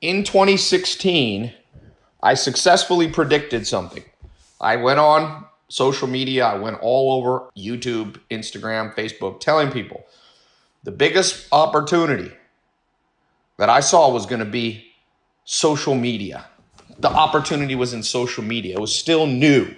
In 2016, I successfully predicted something. I went on social media, I went all over YouTube, Instagram, Facebook, telling people the biggest opportunity that I saw was going to be social media. The opportunity was in social media. It was still new.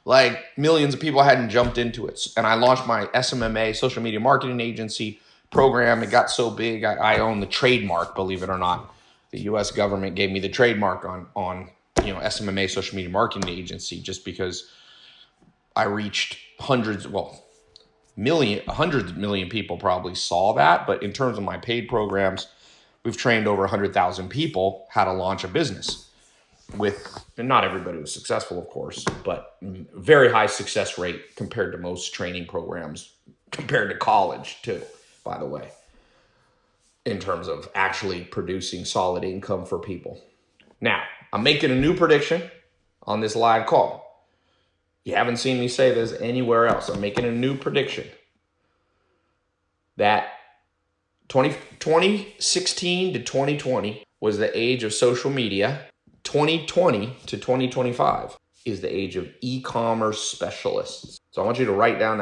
Like millions of people hadn't jumped into it. And I launched my SMMA, social media marketing agency program. It got so big, I own the trademark, believe it or not. The US government gave me the trademark on SMMA, social media marketing agency, just because I reached hundreds of million people probably saw that. But in terms of my paid programs, we've trained over 100,000 people how to launch a business. And not everybody was successful, of course, but very high success rate compared to most training programs, compared to college too, by the way, in terms of actually producing solid income for people. Now, I'm making a new prediction on this live call. You haven't seen me say this anywhere else. I'm making a new prediction that 2016 to 2020 was the age of social media. 2020 to 2025 is the age of e-commerce specialists. So I want you to write down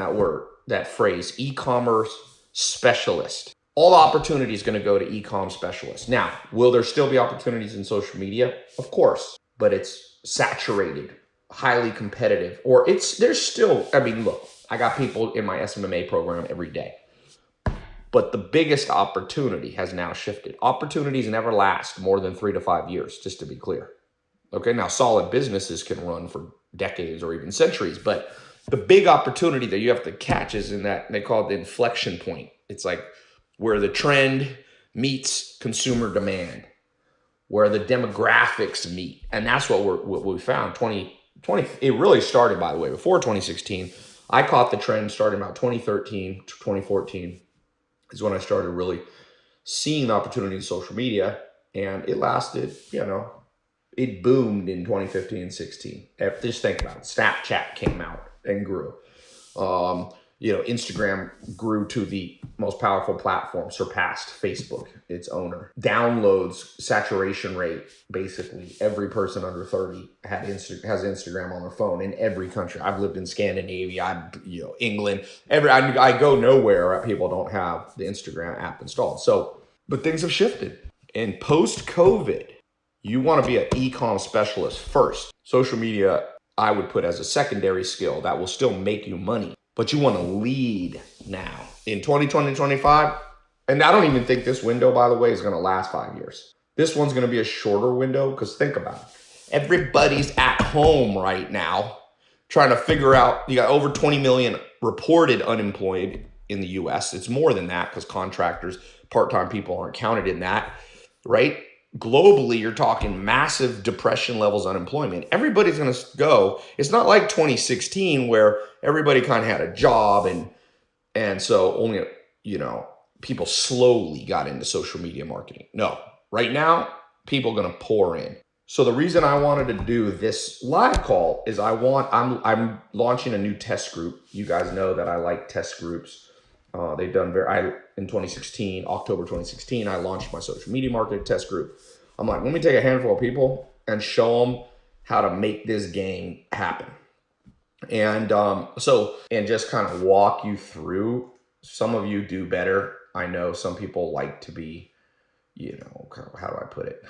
that phrase, e-commerce specialist. All the opportunity is going to go to e-com specialists. Now, will there still be opportunities in social media? Of course, but it's saturated, highly competitive, look, I got people in my SMMA program every day. But the biggest opportunity has now shifted. Opportunities never last more than 3 to 5 years, just to be clear. Okay, now solid businesses can run for decades or even centuries, but the big opportunity that you have to catch is in that, they call it the inflection point. It's like where the trend meets consumer demand, where the demographics meet. And that's what we found. 2020, it really started, by the way, before 2016. I caught the trend starting about 2013 to 2014 is when I started really seeing the opportunity in social media. And it lasted, it boomed in 2015 and 16. Just think about it. Snapchat came out and grew. Instagram grew to the most powerful platform, surpassed Facebook, its owner. Downloads, saturation rate, basically every person under 30 has Instagram on their phone in every country. I've lived in Scandinavia, England. I go nowhere where people don't have the Instagram app installed. But things have shifted. And post-COVID, you want to be an e-com specialist first. Social media, I would put as a secondary skill that will still make you money. But you want to lead now. In 2020, 25, and I don't even think this window, by the way, is going to last 5 years. This one's going to be a shorter window because think about it. Everybody's at home right now trying to figure out, you got over 20 million reported unemployed in the US. It's more than that because contractors, part-time people aren't counted in that, right? Globally, you're talking massive depression levels unemployment. Everybody's going to go. It's not like 2016 where everybody kind of had a job and so only, people slowly got into social media marketing. No, right now, people are going to pour in. So the reason I wanted to do this live call is I'm launching a new test group. You guys know that I like test groups. They've done in 2016, October 2016, I launched my social media marketing test group. I'm like, let me take a handful of people and show them how to make this game happen. And just kind of walk you through. Some of you do better. I know some people like to be, how do I put it?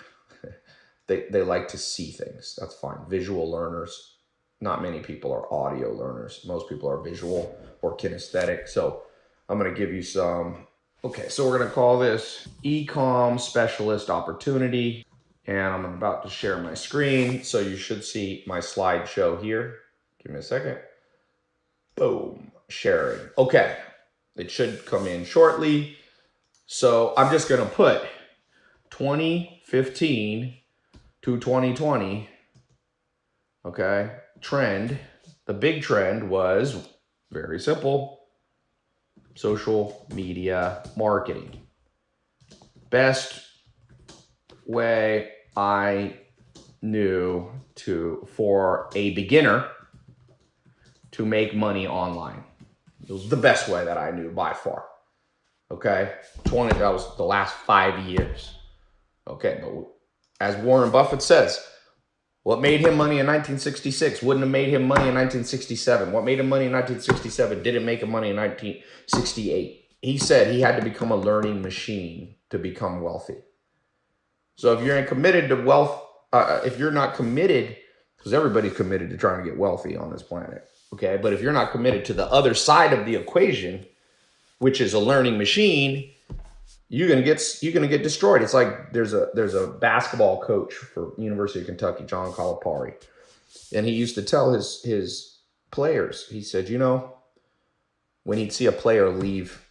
They like to see things. That's fine. Visual learners. Not many people are audio learners. Most people are visual or kinesthetic. So I'm going to give you some. Okay, so we're going to call this e-com specialist opportunity. And I'm about to share my screen. So you should see my slideshow here. Give me a second. Boom, sharing. Okay, it should come in shortly. So I'm just going to put 2015 to 2020, okay, trend. The big trend was very simple. Social media marketing. Best way I knew for a beginner to make money online. It was the best way that I knew by far. Okay, that was the last 5 years. Okay, but As Warren Buffett says, what made him money in 1966 wouldn't have made him money in 1967. What made him money in 1967 didn't make him money in 1968. He said he had to become a learning machine to become wealthy. So if you're committed to wealth, if you're not committed, because everybody's committed to trying to get wealthy on this planet, okay? But if you're not committed to the other side of the equation, which is a learning machine, you're gonna get destroyed. It's like there's a basketball coach for University of Kentucky, John Calipari, and he used to tell his players, he said, when he'd see a player leave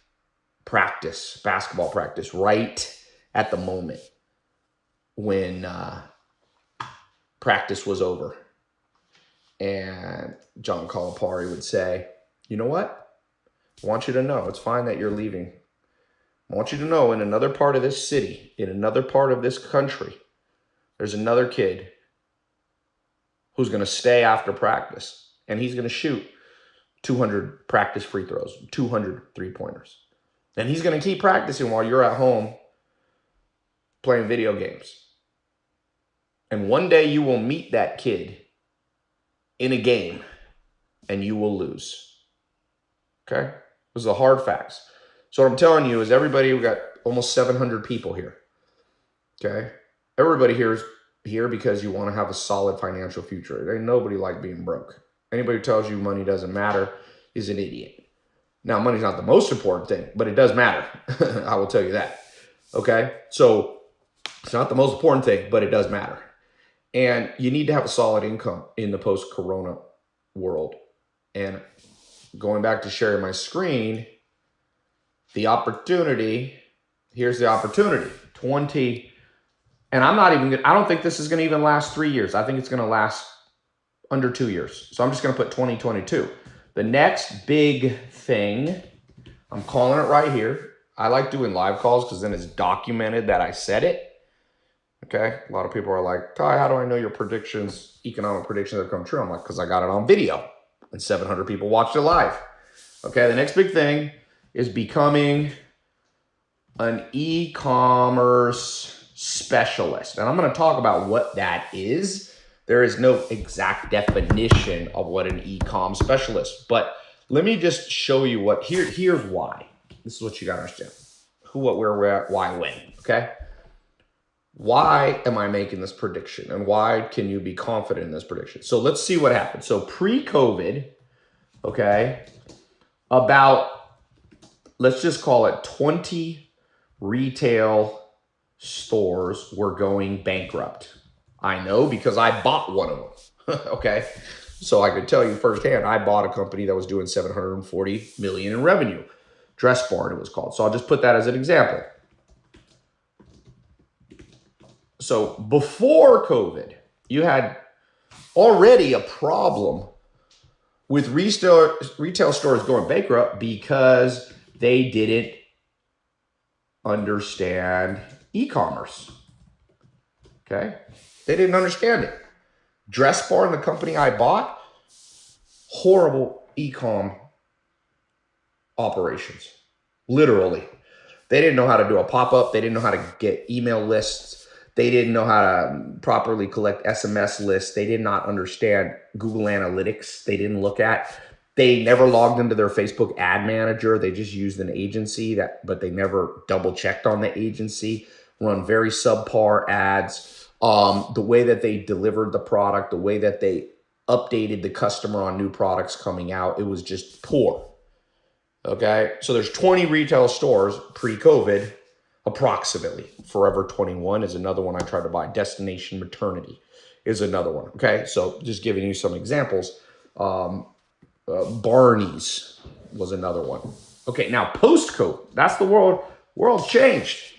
basketball practice, right at the moment when practice was over, and John Calipari would say, you know what? I want you to know it's fine that you're leaving. I want you to know in another part of this city, in another part of this country, there's another kid who's going to stay after practice, and he's going to shoot 200 practice free throws, 200 three-pointers. And he's going to keep practicing while you're at home playing video games. And one day you will meet that kid in a game, and you will lose. Okay? Those are the hard facts. So what I'm telling you is everybody, we got almost 700 people here. Okay? Everybody here is here because you want to have a solid financial future. There ain't nobody like being broke. Anybody who tells you money doesn't matter is an idiot. Now, money's not the most important thing, but it does matter. I will tell you that. Okay? So it's not the most important thing, but it does matter. And you need to have a solid income in the post-corona world. And going back to sharing my screen, the opportunity, here's the opportunity. And I don't think this is going to even last 3 years. I think it's going to last under 2 years. So I'm just going to put 2022. The next big thing, I'm calling it right here. I like doing live calls because then it's documented that I said it. Okay, a lot of people are like, Ty, how do I know your predictions, economic predictions have come true? I'm like, because I got it on video and 700 people watched it live. Okay, the next big thing is becoming an e-commerce specialist. And I'm going to talk about what that is. There is no exact definition of what an e-com specialist, but let me just show you here's why. This is what you got to understand. Who, what, where, why, when, okay? Why am I making this prediction, and why can you be confident in this prediction? So let's see what happened. So pre-COVID, okay, let's just call it 20 retail stores were going bankrupt. I know because I bought one of them, okay? So I could tell you firsthand, I bought a company that was doing $740 million in revenue. Dress Barn, it was called. So I'll just put that as an example. So before COVID, you had already a problem with retail stores going bankrupt because they didn't understand e-commerce. Okay? They didn't understand it. Dress Barn, the company I bought, horrible e-com operations. Literally. They didn't know how to do a pop-up. They didn't know how to get email lists. They didn't know how to properly collect SMS lists. They did not understand Google Analytics. They didn't look at. They never logged into their Facebook ad manager. They just used an agency but they never double checked on the agency. Run very subpar ads. The way that they delivered the product, the way that they updated the customer on new products coming out, it was just poor. Okay, so there's 20 retail stores pre-COVID. Approximately. Forever 21 is another one I tried to buy. Destination Maternity is another one. Okay, so just giving you some examples. Barney's was another one. Okay, now post-COVID, that's the world. World changed.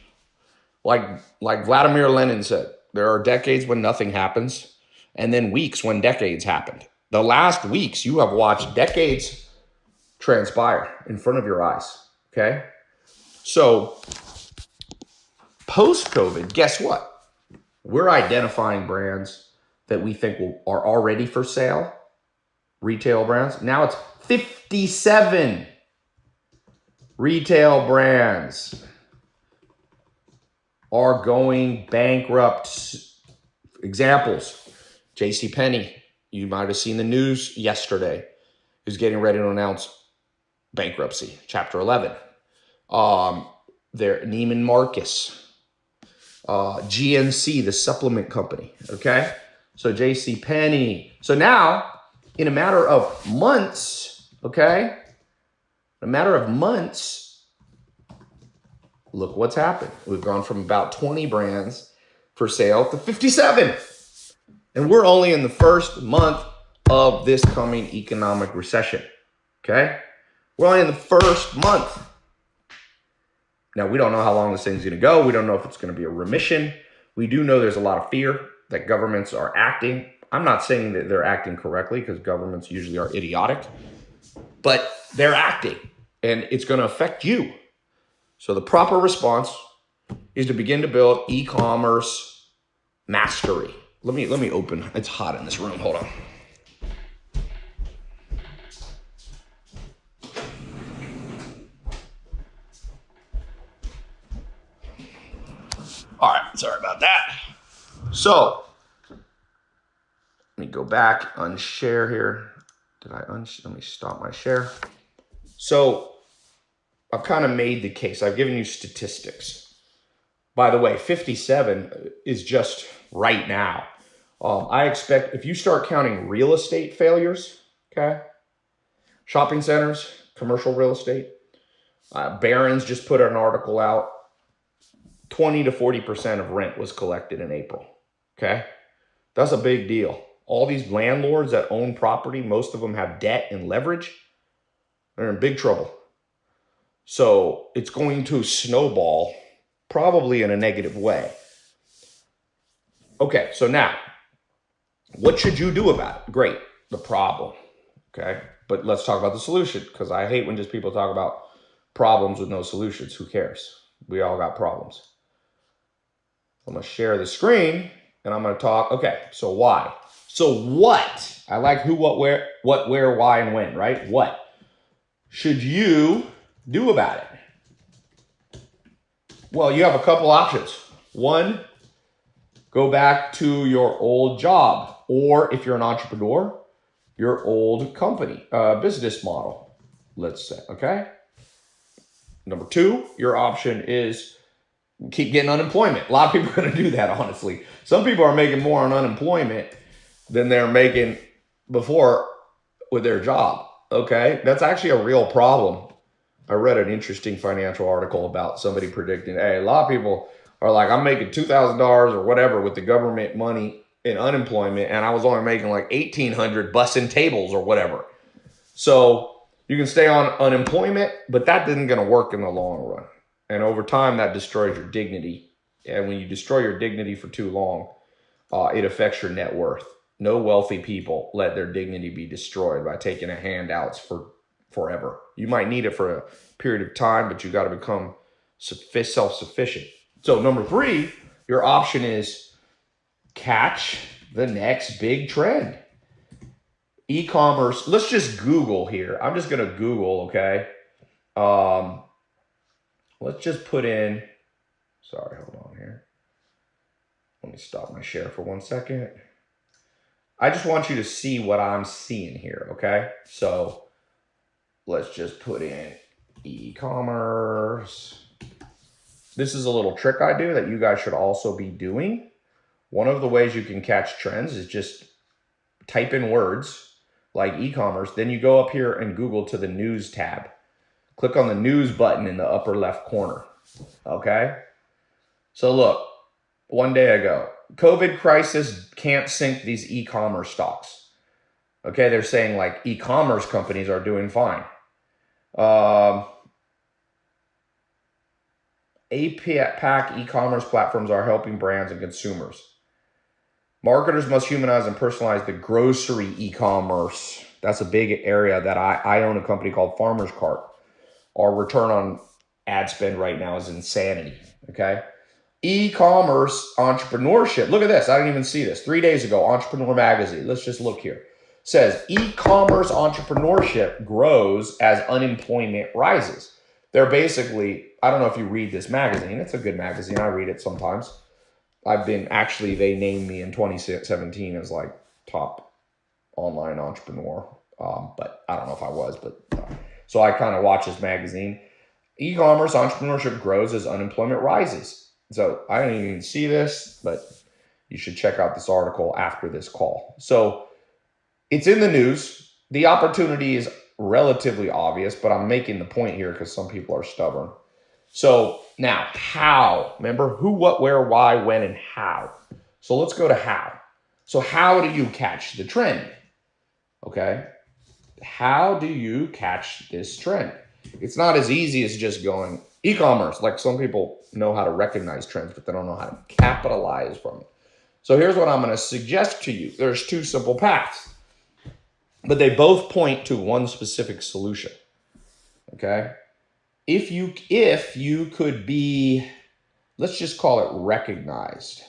Like Vladimir Lenin said, there are decades when nothing happens, and then weeks when decades happened. The last weeks you have watched decades transpire in front of your eyes. Okay, so post-COVID, guess what? We're identifying brands that we think are already for sale, retail brands. Now it's 57 retail brands are going bankrupt Examples, JCPenney, you might have seen the news yesterday, is getting ready to announce bankruptcy, Chapter 11. Neiman Marcus, GNC, the supplement company, okay? So JCPenney. So now, in a matter of months, okay? Look what's happened. We've gone from about 20 brands for sale to 57. And we're only in the first month of this coming economic recession, okay? We're only in the first month. Now, we don't know how long this thing's going to go. We don't know if it's going to be a remission. We do know there's a lot of fear that governments are acting. I'm not saying that they're acting correctly because governments usually are idiotic, but they're acting and it's going to affect you. So the proper response is to begin to build e-commerce mastery. Let me open. It's hot in this room. Hold on. All right, sorry about that. So, let me go back, unshare here. Let me stop my share. So, I've kind of made the case. I've given you statistics. By the way, 57 is just right now. I expect if you start counting real estate failures, okay, shopping centers, commercial real estate, Barron's just put an article out. 20 to 40% of rent was collected in April, okay? That's a big deal. All these landlords that own property, most of them have debt and leverage. They're in big trouble. So it's going to snowball probably in a negative way. Okay, so now, what should you do about it? Great, the problem, okay? But let's talk about the solution because I hate when just people talk about problems with no solutions. Who cares? We all got problems. I'm going to share the screen and I'm going to talk. Okay, so why? So what? I like who, what, where, why, and when, right? What should you do about it? Well, you have a couple options. One, go back to your old job, or if you're an entrepreneur, your old company, business model, let's say, okay? Number two, your option is keep getting unemployment. A lot of people are going to do that, honestly. Some people are making more on unemployment than they're making before with their job, okay? That's actually a real problem. I read an interesting financial article about somebody predicting, hey, a lot of people are like, I'm making $2,000 or whatever with the government money in unemployment, and I was only making like $1,800 bussing tables or whatever. So you can stay on unemployment, but that isn't going to work in the long run. And over time, that destroys your dignity. And when you destroy your dignity for too long, it affects your net worth. No wealthy people let their dignity be destroyed by taking a handouts for forever. You might need it for a period of time, but you got to become self-sufficient. So number three, your option is catch the next big trend. E-commerce, let's just Google here. I'm just going to Google, okay? Let's just put in, sorry, hold on here. Let me stop my share for 1 second. I just want you to see what I'm seeing here, okay? So let's just put in e-commerce. This is a little trick I do that you guys should also be doing. One of the ways you can catch trends is just type in words like e-commerce, then you go up here and Google to the news tab. Click on the news button in the upper left corner, okay? So look, 1 day ago, COVID crisis can't sink these e-commerce stocks. Okay, they're saying like e-commerce companies are doing fine. APAC e-commerce platforms are helping brands and consumers. Marketers must humanize and personalize the grocery e-commerce. That's a big area that I own a company called Farmer's Cart. Our return on ad spend right now is insanity, okay? E-commerce entrepreneurship. Look at this. I didn't even see this. 3 days ago, Entrepreneur Magazine. Let's just look here. Says e-commerce entrepreneurship grows as unemployment rises. They're basically, I don't know if you read this magazine. It's a good magazine. I read it sometimes. they named me in 2017 as like top online entrepreneur. But I don't know if I was, but so I kind of watch this magazine. E-commerce entrepreneurship grows as unemployment rises. So I didn't even see this, but you should check out this article after this call. So it's in the news. The opportunity is relatively obvious, but I'm making the point here because some people are stubborn. So now, how? Remember who, what, where, why, when, and how. So let's go to how. So how do you catch the trend? Okay. How do you catch this trend? It's not as easy as just going e-commerce. Like some people know how to recognize trends, but they don't know how to capitalize from it. So here's what I'm going to suggest to you. There's two simple paths, but they both point to one specific solution. Okay. If you could be, let's just call it recognized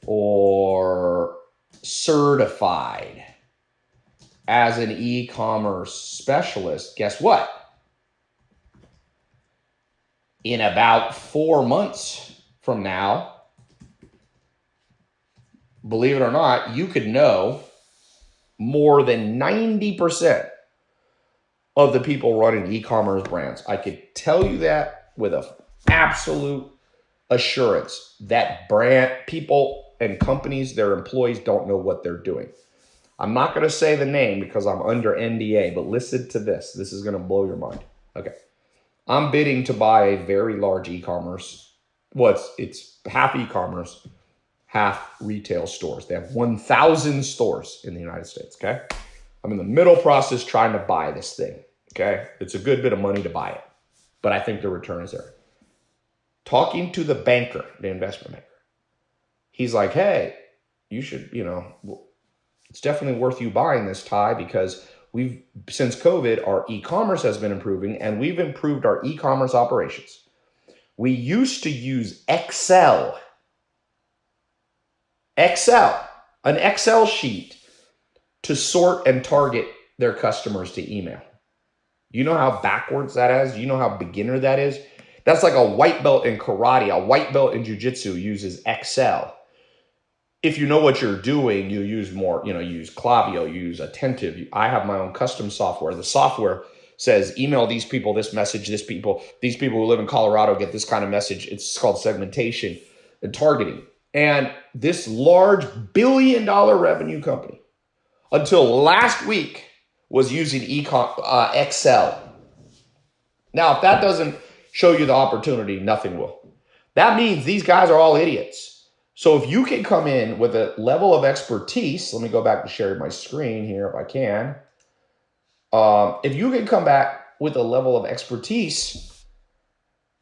or certified as an e-commerce specialist, guess what? In about 4 months from now, believe it or not, you could know more than 90% of the people running e-commerce brands. I could tell you that with an absolute assurance that brand people and companies, their employees don't know what they're doing. I'm not going to say the name because I'm under NDA, but listen to this. This is going to blow your mind. Okay. I'm bidding to buy a very large e-commerce. Well, it's half e-commerce, half retail stores. They have 1,000 stores in the United States. Okay. I'm in the middle process trying to buy this thing. Okay. It's a good bit of money to buy it, but I think the return is there. Talking to the banker, the investment banker, he's like, hey, you should, it's definitely worth you buying this, Ty, because since COVID, our e-commerce has been improving and we've improved our e-commerce operations. We used to use Excel, an Excel sheet to sort and target their customers to email. You know how backwards that is? You know how beginner that is? That's like a white belt in karate. A white belt in jiu-jitsu uses Excel. If you know what you're doing, you use more, use Klaviyo, use Attentive. I have my own custom software. The software says, email these people this message, these people who live in Colorado get this kind of message. It's called segmentation and targeting. And this large billion-dollar revenue company, until last week, was using Excel. Now, if that doesn't show you the opportunity, nothing will. That means these guys are all idiots. So if you can come in with a level of expertise, let me go back to sharing my screen here if I can. If you can come back with a level of expertise,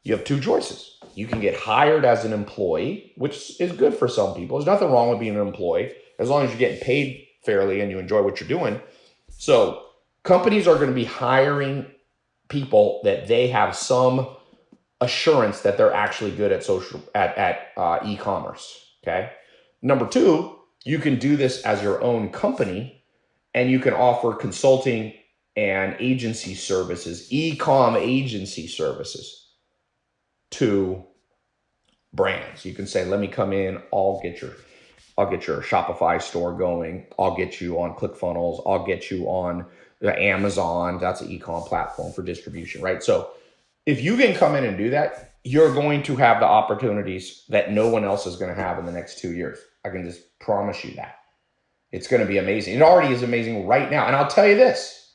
you have two choices. You can get hired as an employee, which is good for some people. There's nothing wrong with being an employee as long as you're getting paid fairly and you enjoy what you're doing. So companies are going to be hiring people that they have some assurance that they're actually good at e-commerce. Okay. Number two, you can do this as your own company and you can offer consulting and agency services, e-com agency services to brands. You can say, let me come in, I'll get your Shopify store going. I'll get you on ClickFunnels. I'll get you on the Amazon. That's an e-com platform for distribution, right? So if you can come in and do that, you're going to have the opportunities that no one else is going to have in the next 2 years. I can just promise you that. It's going to be amazing. It already is amazing right now. And I'll tell you this,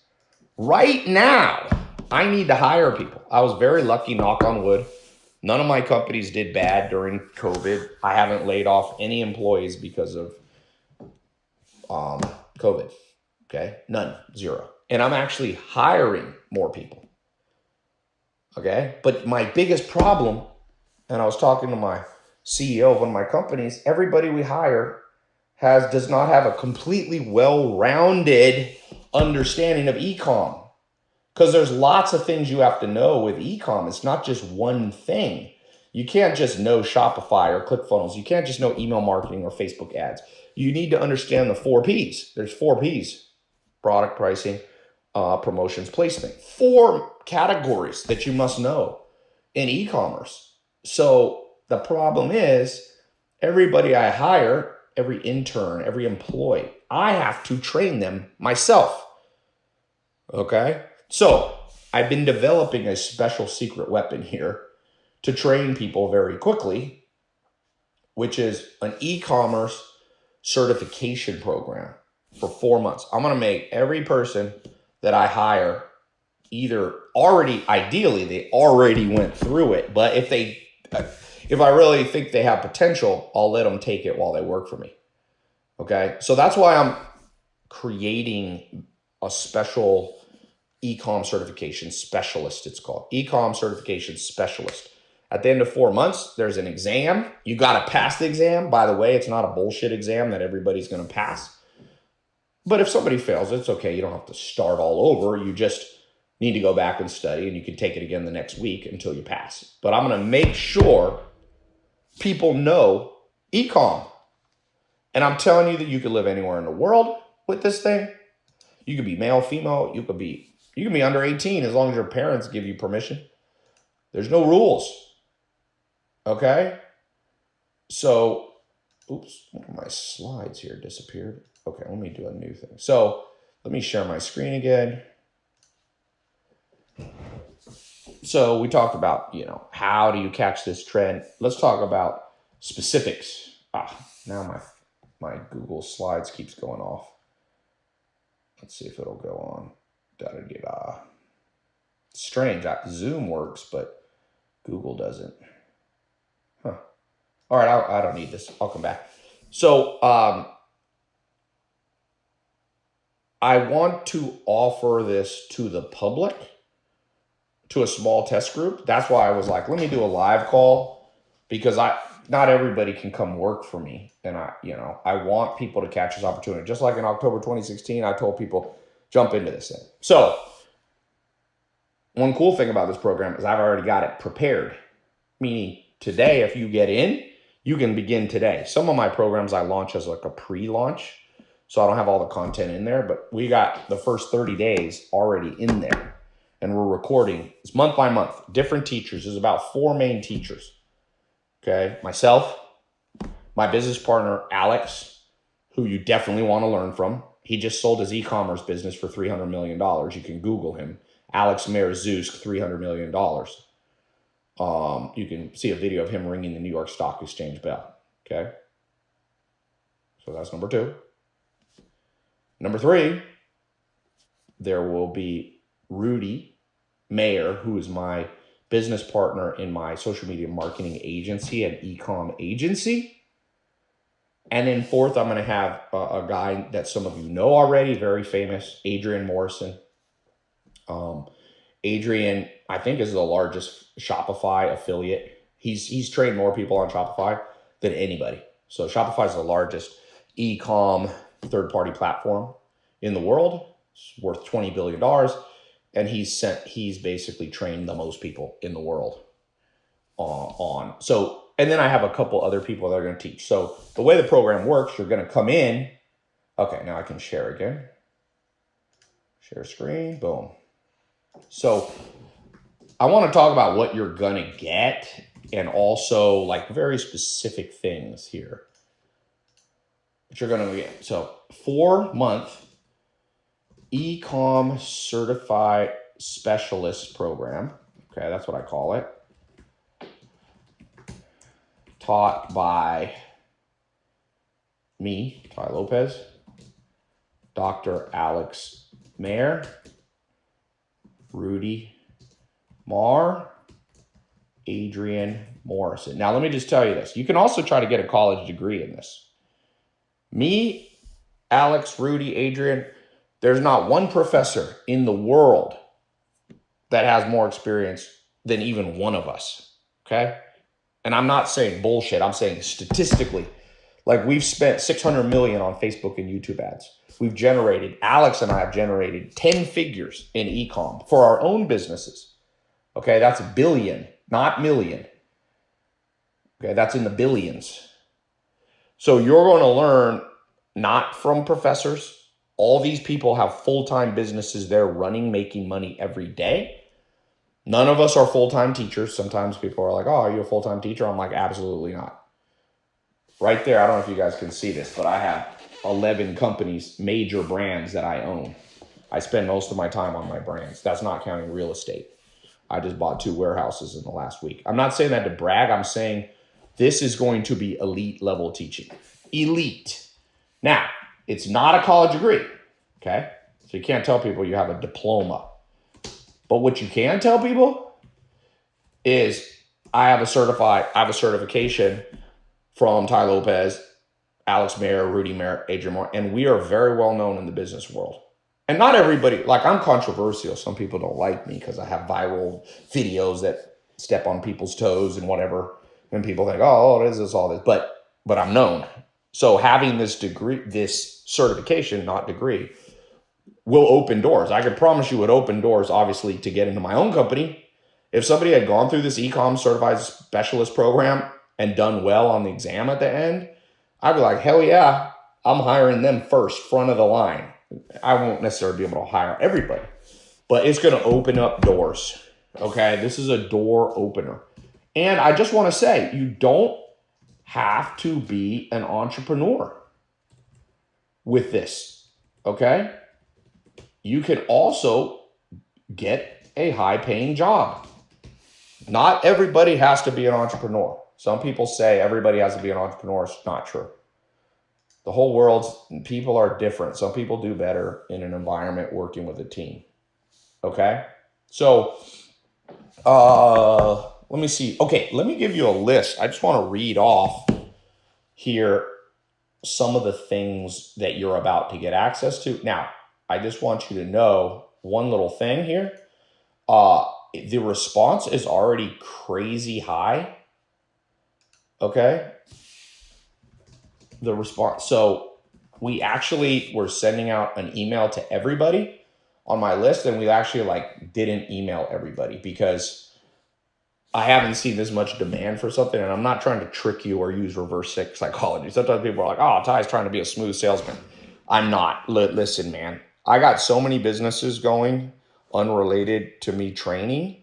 right now, I need to hire people. I was very lucky, knock on wood. None of my companies did bad during COVID. I haven't laid off any employees because of COVID. Okay, none, zero. And I'm actually hiring more people. Okay, but my biggest problem, and I was talking to my CEO of one of my companies, everybody we hire does not have a completely well-rounded understanding of e-com. Because there's lots of things you have to know with e-com. It's not just one thing. You can't just know Shopify or ClickFunnels. You can't just know email marketing or Facebook ads. You need to understand the 4 Ps. There's 4 Ps: product, pricing, promotions, placement. 4 categories that you must know in e-commerce. So the problem is everybody I hire, every intern, every employee, I have to train them myself. Okay? So I've been developing a special secret weapon here to train people very quickly, which is an e-commerce certification program for 4 months. I'm going to make every person that I hire either already, ideally, they already went through it, but if I really think they have potential, I'll let them take it while they work for me. Okay? So that's why I'm creating a special e-com certification specialist, it's called. E-com certification specialist. At the end of 4 months, there's an exam. You got to pass the exam. By the way, it's not a bullshit exam that everybody's going to pass. But if somebody fails, it's okay. You don't have to start all over. You just need to go back and study, and you can take it again the next week until you pass. But I'm going to make sure people know e-com. And I'm telling you that you could live anywhere in the world with this thing. You could be male, female. You could be under 18 as long as your parents give you permission. There's no rules. Okay? So, oops, one of my slides here disappeared. Okay, let me do a new thing. So, let me share my screen again. So, we talked about, how do you catch this trend? Let's talk about specifics. Now my Google Slides keeps going off. Let's see if it'll go on. Da-da-da-da. Strange. Zoom works, but Google doesn't. Huh. All right, I don't need this. I'll come back. So I want to offer this to the public, to a small test group. That's why I was like, let me do a live call, because not everybody can come work for me. And I want people to catch this opportunity. Just like in October 2016, I told people, jump into this thing. So one cool thing about this program is I've already got it prepared. Meaning today, if you get in, you can begin today. Some of my programs I launch as like a pre-launch, so I don't have all the content in there, but we got the first 30 days already in there. And we're recording. It's month by month, different teachers. There's about 4 main teachers. Okay, myself, my business partner, Alex, who you definitely want to learn from. He just sold his e-commerce business for $300 million. You can Google him. Alex Merzusk, $300 million. You can see a video of him ringing the New York Stock Exchange bell. Okay, so that's number 2. Number 3, there will be Rudy Mayer, who is my business partner in my social media marketing agency and e-com agency. And then 4th, I'm going to have a guy that some of you know already, very famous, Adrian Morrison. Adrian, I think, is the largest Shopify affiliate. He's trained more people on Shopify than anybody. So Shopify is the largest e-com third-party platform in the world. It's worth $20 billion. And he's basically trained the most people in the world on. So, and then I have a couple other people that are going to teach. So the way the program works, you're going to come in. Okay, now I can share again. Share screen, boom. So I want to talk about what you're going to get and also like very specific things here that you're going to get. So 4-month e-com certified specialist program. Okay, that's what I call it. Taught by me, Ty Lopez, Dr. Alex Mayer, Rudy Marr, Adrian Morrison. Now, let me just tell you this. You can also try to get a college degree in this. Me, Alex, Rudy, Adrian, there's not one professor in the world that has more experience than even one of us, okay? And I'm not saying bullshit. I'm saying statistically, like we've spent $600 million on Facebook and YouTube ads. Alex and I have generated 10 figures in e-com for our own businesses. Okay, that's a billion, not million. Okay, that's in the billions. So you're going to learn not from professors. All these people have full-time businesses they're running, making money every day. None of us are full-time teachers. Sometimes people are like, oh, are you a full-time teacher? I'm like, absolutely not. Right there, I don't know if you guys can see this, but I have 11 companies, major brands that I own. I spend most of my time on my brands. That's not counting real estate. I just bought 2 warehouses in the last week. I'm not saying that to brag. I'm saying this is going to be elite level teaching. Elite. Now, it's not a college degree, okay? So you can't tell people you have a diploma. But what you can tell people is I have a certification from Ty Lopez, Alex Mayer, Rudy Merritt, Adrian Moore, and we are very well known in the business world. And not everybody, like I'm controversial. Some people don't like me because I have viral videos that step on people's toes and whatever. And people think, oh, this is all this. But I'm known. So having this degree, this certification, not degree, will open doors. I can promise you it opened doors, obviously, to get into my own company. If somebody had gone through this e-com certified specialist program and done well on the exam at the end, I'd be like, hell yeah, I'm hiring them first, front of the line. I won't necessarily be able to hire everybody, but it's going to open up doors. Okay, this is a door opener. And I just want to say, you don't have to be an entrepreneur with this. Okay, you can also get a high-paying job. Not everybody has to be an entrepreneur. Some people say everybody has to be an entrepreneur. It's not true. The whole world's people are different. Some people do better in an environment working with a team. Okay? So, let me see. Okay, let me give you a list. I just want to read off here some of the things that you're about to get access to. Now, I just want you to know one little thing here. The response is already crazy high. Okay? The response. So we actually were sending out an email to everybody on my list, and we actually didn't email everybody because I haven't seen this much demand for something, and I'm not trying to trick you or use reverse psychology. Sometimes people are like, oh, Ty's trying to be a smooth salesman. I'm not. Listen, man, I got so many businesses going unrelated to me training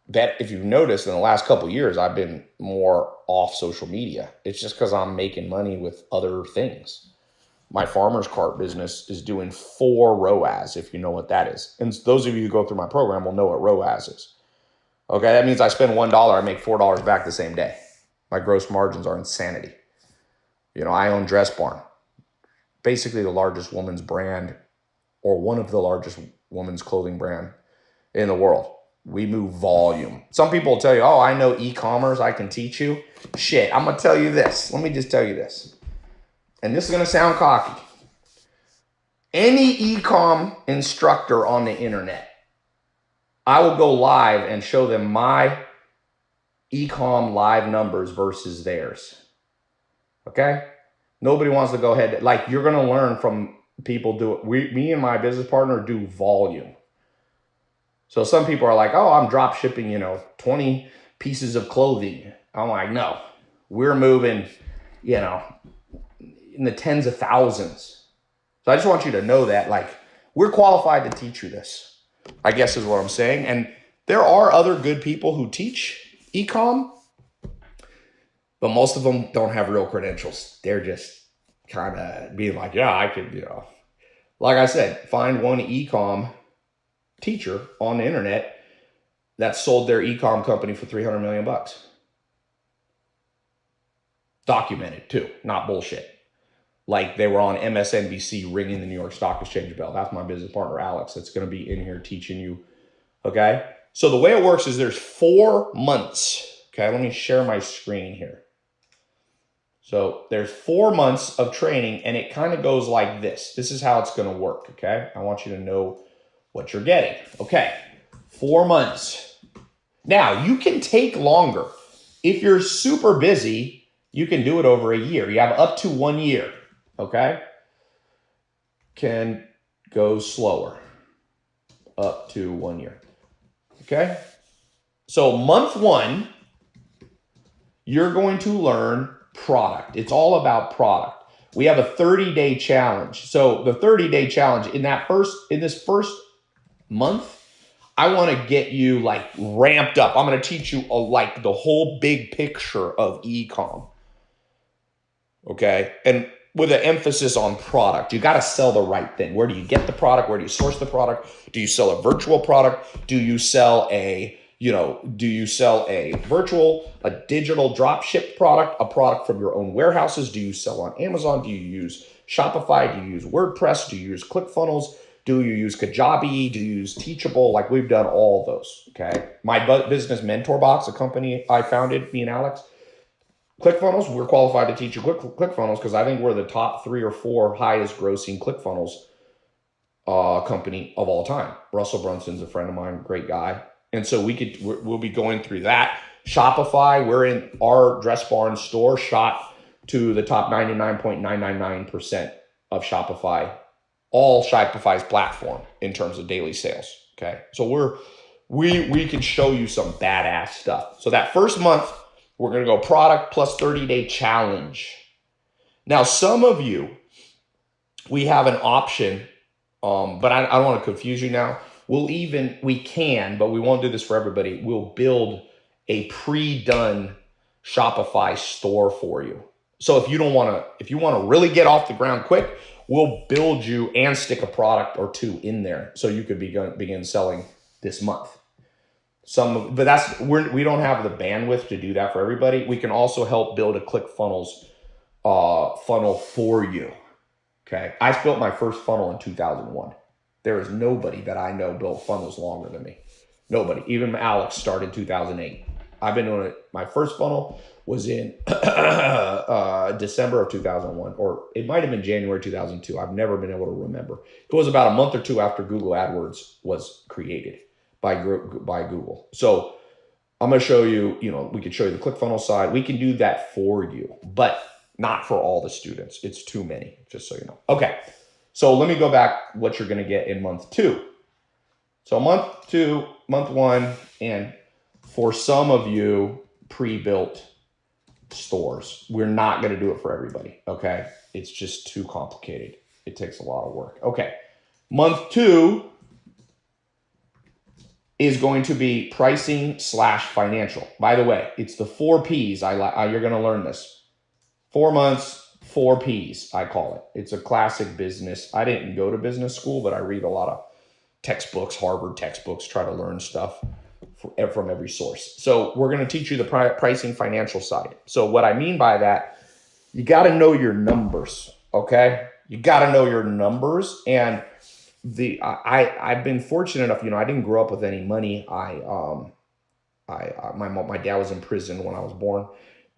that if you've noticed in the last couple of years, I've been more off social media. It's just because I'm making money with other things. My farmer's cart business is doing 4 ROAS, if you know what that is. And those of you who go through my program will know what ROAS is. Okay, that means I spend $1, I make $4 back the same day. My gross margins are insanity. You know, I own Dress Barn, basically the largest women's brand, or one of the largest women's clothing brand in the world. We move volume. Some people will tell you, oh, I know e-commerce, I can teach you. Shit, I'm going to tell you this. Let me just tell you this. And this is going to sound cocky. Any e-com instructor on the internet, I will go live and show them my e-com live numbers versus theirs. Okay? Nobody wants to go ahead. Like, you're going to learn from people do it. Me and my business partner do volume. So some people are like, oh, I'm drop shipping, 20 pieces of clothing. I'm like, no, we're moving, in the tens of thousands. So I just want you to know that, we're qualified to teach you this, I guess is what I'm saying. And there are other good people who teach e-com, but most of them don't have real credentials. They're just kind of being like, yeah, I could, like I said, find one e-com teacher on the internet that sold their e-com company for $300 million. Documented too, not bullshit. Like they were on MSNBC ringing the New York Stock Exchange bell. That's my business partner, Alex, that's going to be in here teaching you. Okay. So the way it works is there's 4 months. Okay. Let me share my screen here. So there's 4 months of training, and it kind of goes like this. This is how it's going to work. Okay. I want you to know what you're getting. Okay. 4 months. Now you can take longer. If you're super busy, you can do it over a year. You have up to 1 year. Okay. Can go slower. Up to 1 year. Okay. So month 1, you're going to learn product. It's all about product. We have a 30-day challenge. So the 30-day challenge in this first month, I want to get you ramped up. I'm going to teach you the whole big picture of e-com. Okay. And with an emphasis on product, you got to sell the right thing. Where do you get the product? Where do you source the product? Do you sell a virtual product? Do you sell a virtual, a digital drop ship product, a product from your own warehouses? Do you sell on Amazon? Do you use Shopify? Do you use WordPress? Do you use ClickFunnels? Do you use Kajabi? Do you use Teachable? Like, we've done all of those. Okay. My business mentor box, a company I founded, me and Alex, ClickFunnels, we're qualified to teach you ClickFunnels because I think we're the top 3 or 4 highest grossing ClickFunnels company of all time. Russell Brunson's a friend of mine, great guy. And so we'll be going through that. Shopify, we're in our Dress Barn store, shot to the top 99.999% of Shopify, all Shopify's platform in terms of daily sales. Okay. So we can show you some badass stuff. So that first month, we're going to go product plus 30-day challenge. Now, some of you, we have an option, but I don't want to confuse you now. We can, but we won't do this for everybody. We'll build a pre-done Shopify store for you. So if you want to really get off the ground quick, we'll build you and stick a product or 2 in there so you could begin selling this month. But we don't have the bandwidth to do that for everybody. We can also help build a ClickFunnels funnel for you. Okay, I built my first funnel in 2001. There is nobody that I know built funnels longer than me. Nobody. Even Alex started in 2008. I've been doing it. My first funnel was in December of 2001, or it might have been January 2002. I've never been able to remember. It was about a month or 2 after Google AdWords was created by Google. So I'm going to show you, we could show you the ClickFunnels side. We can do that for you, but not for all the students. It's too many, just so you know. Okay. So let me go back what you're going to get in month 2. So month 2, month 1, and for some of you, pre-built stores. We're not going to do it for everybody. Okay. It's just too complicated. It takes a lot of work. Okay. Month 2 is going to be pricing / financial. By the way, it's the 4 Ps. You're going to learn this. 4 months, 4 Ps, I call it. It's a classic business. I didn't go to business school, but I read a lot of textbooks, Harvard textbooks, try to learn stuff from every source. So we're going to teach you the pricing financial side. So what I mean by that, you got to know your numbers, okay? You got to know your numbers. And I've been fortunate enough, I didn't grow up with any money. My dad was in prison when I was born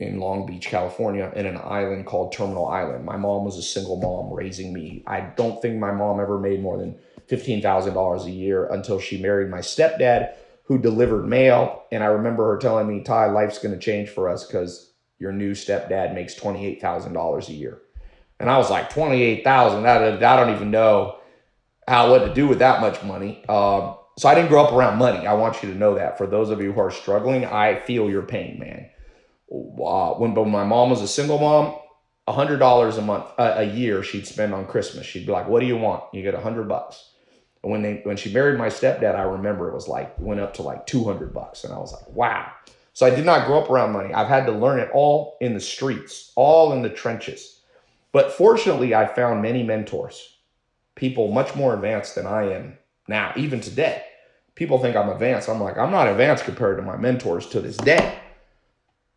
in Long Beach, California, in an island called Terminal Island. My mom was a single mom raising me. I don't think my mom ever made more than $15,000 a year until she married my stepdad, who delivered mail. And I remember her telling me, Ty, life's going to change for us because your new stepdad makes $28,000 a year. And I was like, $28,000? I don't even know what to do with that much money. So I didn't grow up around money. I want you to know that. For those of you who are struggling, I feel your pain, man. When my mom was a single mom, $100 a month, a year she'd spend on Christmas. She'd be like, what do you want? You get $100. And when she married my stepdad, I remember it went up to like $200. And I was like, wow. So I did not grow up around money. I've had to learn it all in the streets, all in the trenches. But fortunately, I found many mentors, people much more advanced than I am now, even today. People think I'm advanced. I'm like, I'm not advanced compared to my mentors to this day.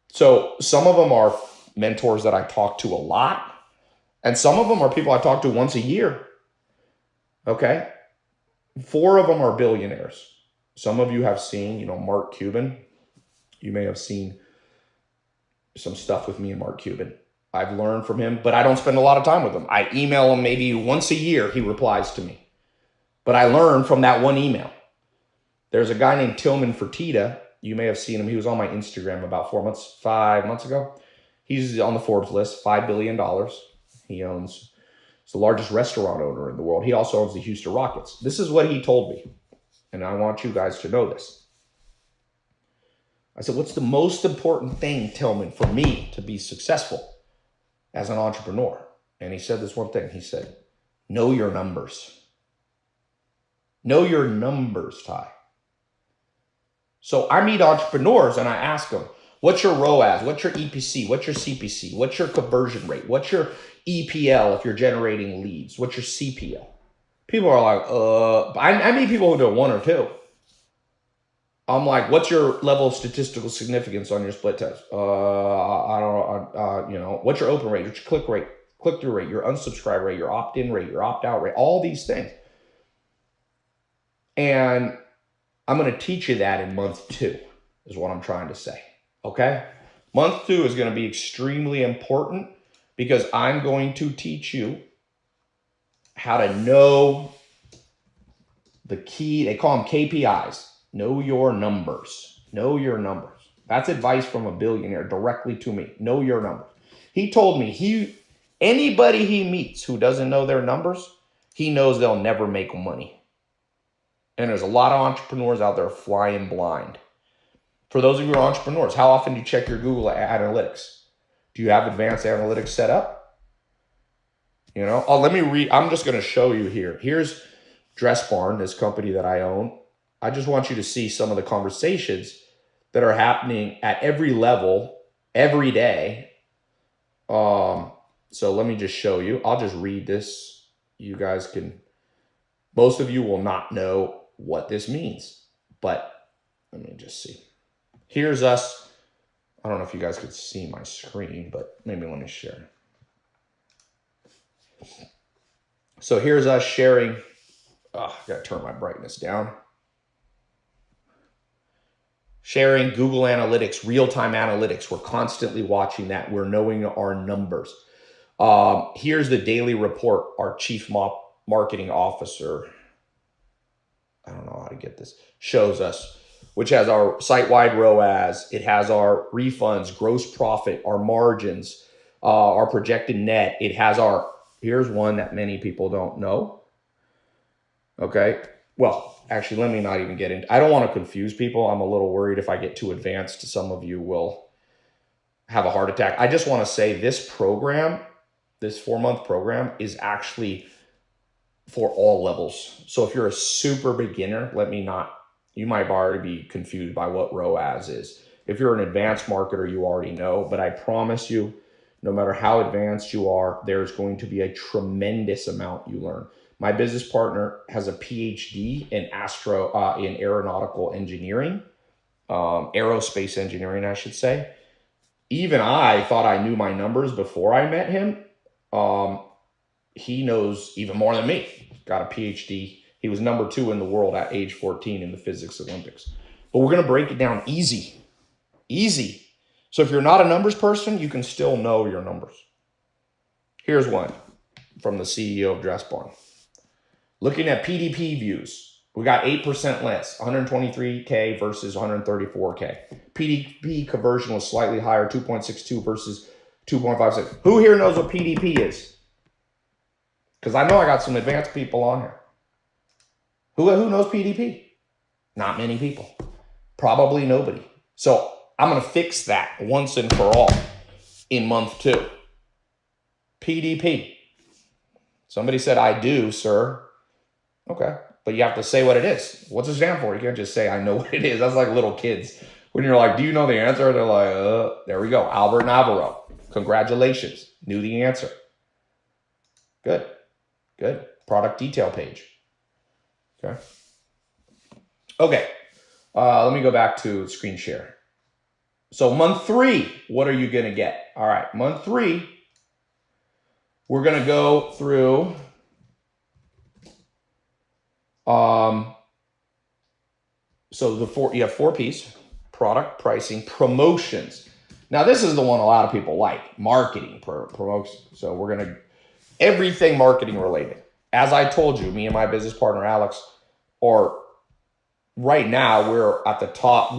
So some of them are mentors that I talk to a lot, and some of them are people I talk to once a year. Okay. 4 of them are billionaires. Some of you have seen, Mark Cuban. You may have seen some stuff with me and Mark Cuban. I've learned from him, but I don't spend a lot of time with him. I email him maybe once a year. He replies to me, but I learned from that one email. There's a guy named Tillman Fertitta. You may have seen him. He was on my Instagram about 5 months ago. He's on the Forbes list, $5 billion. He's the largest restaurant owner in the world. He also owns the Houston Rockets. This is what he told me, and I want you guys to know this. I said, what's the most important thing, Tillman, for me to be successful as an entrepreneur? And he said this one thing. He said, know your numbers. Know your numbers, Ty. So I meet entrepreneurs and I ask them, What's your ROAS? What's your EPC? What's your CPC? What's your conversion rate? What's your EPL if you're generating leads? What's your CPL? People are like, I meet people who do 1 or 2. I'm like, what's your level of statistical significance on your split test? I don't know. You know, what's your open rate? What's your click rate? Click-through rate, your unsubscribe rate, your opt-in rate, your opt-out rate, all these things. And I'm going to teach you that in month 2 is what I'm trying to say. Okay? Month 2 is going to be extremely important because I'm going to teach you how to know the key. They call them KPIs. Know your numbers. Know your numbers. That's advice from a billionaire directly to me. Know your numbers. He told me anybody he meets who doesn't know their numbers, he knows they'll never make money. And there's a lot of entrepreneurs out there flying blind. For those of you who are entrepreneurs, how often do you check your Google Analytics? Do you have advanced analytics set up? You know, let me read. I'm just going to show you here. Here's Dress Barn, this company that I own. I just want you to see some of the conversations that are happening at every level, every day. So let me just show you. I'll just read this. You guys can, most of you will not know what this means, but let me just see. Here's us. I don't know if you guys could see my screen, but maybe let me share. So here's us sharing. I gotta turn my brightness down. Sharing Google Analytics, real-time analytics. We're constantly watching that. We're knowing our numbers. Here's the daily report. Our chief marketing officer, I don't know how to get this, shows us, which has our site-wide ROAS. It has our refunds, gross profit, our margins, our projected net. It has here's one that many people don't know. Okay. Well, actually, let me not even get into, I don't want to confuse people. I'm a little worried if I get too advanced, some of you will have a heart attack. I just want to say this program, this 4-month program is actually for all levels. So if you're a super beginner, you might already be confused by what ROAS is. If you're an advanced marketer, you already know, but I promise you, no matter how advanced you are, there's going to be a tremendous amount you learn. My business partner has a PhD in aeronautical engineering, aerospace engineering, I should say. Even I thought I knew my numbers before I met him. He knows even more than me. Got a PhD. He was number 2 in the world at age 14 in the physics Olympics. But we're going to break it down easy. Easy. So if you're not a numbers person, you can still know your numbers. Here's one from the CEO of Dress Barn. Looking at PDP views, we got 8% less, 123K versus 134K. PDP conversion was slightly higher, 2.62 versus 2.56. Who here knows what PDP is? Because I know I got some advanced people on here. Who knows PDP? Not many people. Probably nobody. So I'm going to fix that once and for all in month 2. PDP. Somebody said, I do, sir. Okay. But you have to say what it is. What's it stand for? You can't just say, I know what it is. That's like little kids. When you're like, do you know the answer? They're like, there we go. Albert Navarro. Congratulations. Knew the answer. Good. Good. Product detail page. Okay. Okay. Let me go back to screen share. So month 3, what are you going to get? All right. Month 3, we're going to go through so you have 4 P's: product, pricing, promotions. Now this is the one a lot of people like, marketing, promotion. So we're going to, everything marketing related. As I told you, me and my business partner, Alex, are right now we're at the top.